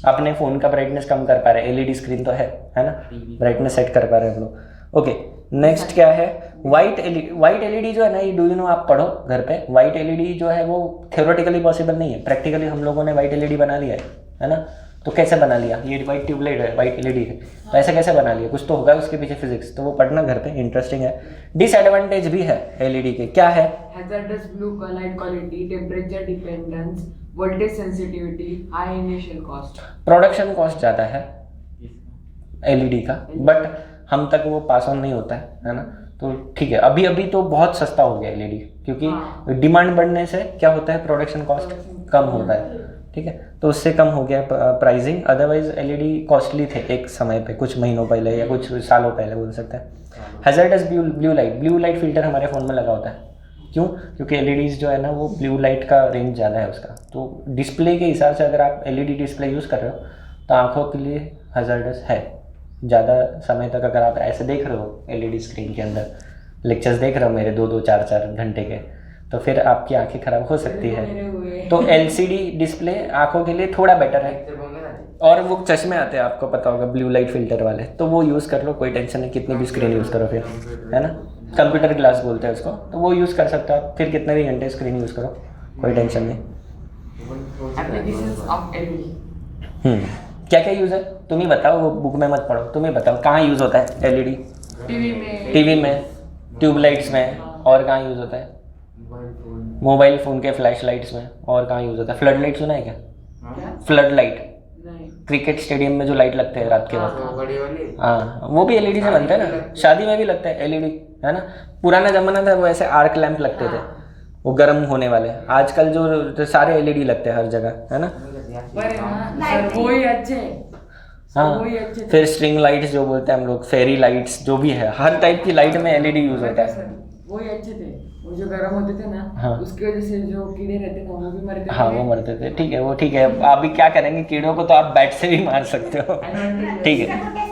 अपने फ़ोन का ब्राइटनेस कम कर पा रहे हैं, एलईडी स्क्रीन तो है ना, ब्राइटनेस सेट कर पा रहे हैं हम लोग। ओके, नेक्स्ट क्या है, वाइट एलईडी जो है ना, ये डू यू नो, आप पढ़ो घर पे, वाइट एलईडी जो है वो थ्योरेटिकली पॉसिबल नहीं है, प्रैक्टिकली हम लोगों ने वाइट एलईडी बना लिया है ना। तो कैसे बना लिया, ये वाइट ट्यूबलाइट है, वाइट एलईडी है, तो ऐसे कैसे बना लिया, कुछ तो होगा उसके पीछे फिजिक्स, तो वो पढ़ना घर पे, इंटरेस्टिंग है। डिसएडवांटेज भी है एलईडी के, क्या है? Hazardous blue light quality, temperature dependence, voltage sensitivity, high initial cost. Production cost ज़्यादा है एलईडी का, बट हम तक वो पास ऑन नहीं होता है ना। तो ठीक है, अभी अभी तो बहुत सस्ता हो गया एलईडी, क्योंकि डिमांड बढ़ने से क्या होता है, प्रोडक्शन कॉस्ट कम होता है, ठीक है, तो उससे कम हो गया प्राइसिंग। अदरवाइज एलईडी कॉस्टली थे एक समय पे, कुछ महीनों पहले या कुछ सालों पहले बोल सकते हैं। हैजर्डस ब्लू लाइट फिल्टर हमारे फ़ोन में लगा होता है, क्यों? क्योंकि एलईडीज़ जो है ना, वो ब्लू लाइट का रेंज ज़्यादा है उसका, तो डिस्प्ले के हिसाब से अगर आप एलईडी डिस्प्ले यूज़ कर रहे हो तो आँखों के लिए हैजर्डस है, ज़्यादा समय तक अगर आप ऐसे देख रहे हो एलईडी स्क्रीन के अंदर लेक्चर्स देख रहे हो मेरे 2-2 4-4 घंटे के, तो फिर आपकी आंखें खराब हो सकती है। मेरे हुए तो एलसीडी डिस्प्ले आंखों के लिए थोड़ा बेटर है। और वो चश्मे आते हैं आपको पता होगा ब्लू लाइट फिल्टर वाले, तो वो यूज़ कर लो, कोई टेंशन नहीं, कितनी भी स्क्रीन यूज़ करो फिर, है ना, कंप्यूटर ग्लास बोलते हैं उसको, तो वो यूज़ कर सकते हो आप, फिर कितने भी घंटे स्क्रीन यूज़ करो, कोई टेंशन नहीं। Applications of LED. क्या क्या यूज़ है तुम ही बताओ, वो बुक में मत पढ़ो, तुम ही बताओ कहाँ यूज़ होता है एलईडी? टीवी में, ट्यूबलाइट्स में, और कहाँ यूज़ होता है? मोबाइल फ़ोन के फ्लैश लाइट्स में, और कहाँ यूज़ होता है? फ्लड लाइट सुना है क्या? फ्लड लाइट, नहीं। क्रिकेट स्टेडियम में जो लाइट लगते हैं रात के वक्त, हाँ वो भी एलईडी से बनते हैं ना, शादी में भी लगता है एलईडी, है ना। पुराना ज़माना था वो ऐसे आर्क लैंप लगते थे, वो गर्म होने वाले, आजकल जो सारे एलईडी लगते हैं हर जगह, है ना। पर हाँ, सर वही अच्छे हाँ, वही अच्छे थे। फिर स्ट्रिंग लाइट्स जो बोलते हैं हम लोग, फेरी लाइट्स, जो भी है, हर टाइप की लाइट में एलईडी यूज़ होता है। वही अच्छे थे, वो जो गर्म होते थे ना, हाँ। उसकी वजह से जो कीड़े रहते थे वो भी मरते थे। हाँ वो मरते थे, ठीक है, वो ठीक है, अभी क्या करेंगे, कीड़ों को तो आप बैट से भी मार सकते हो, ठीक है।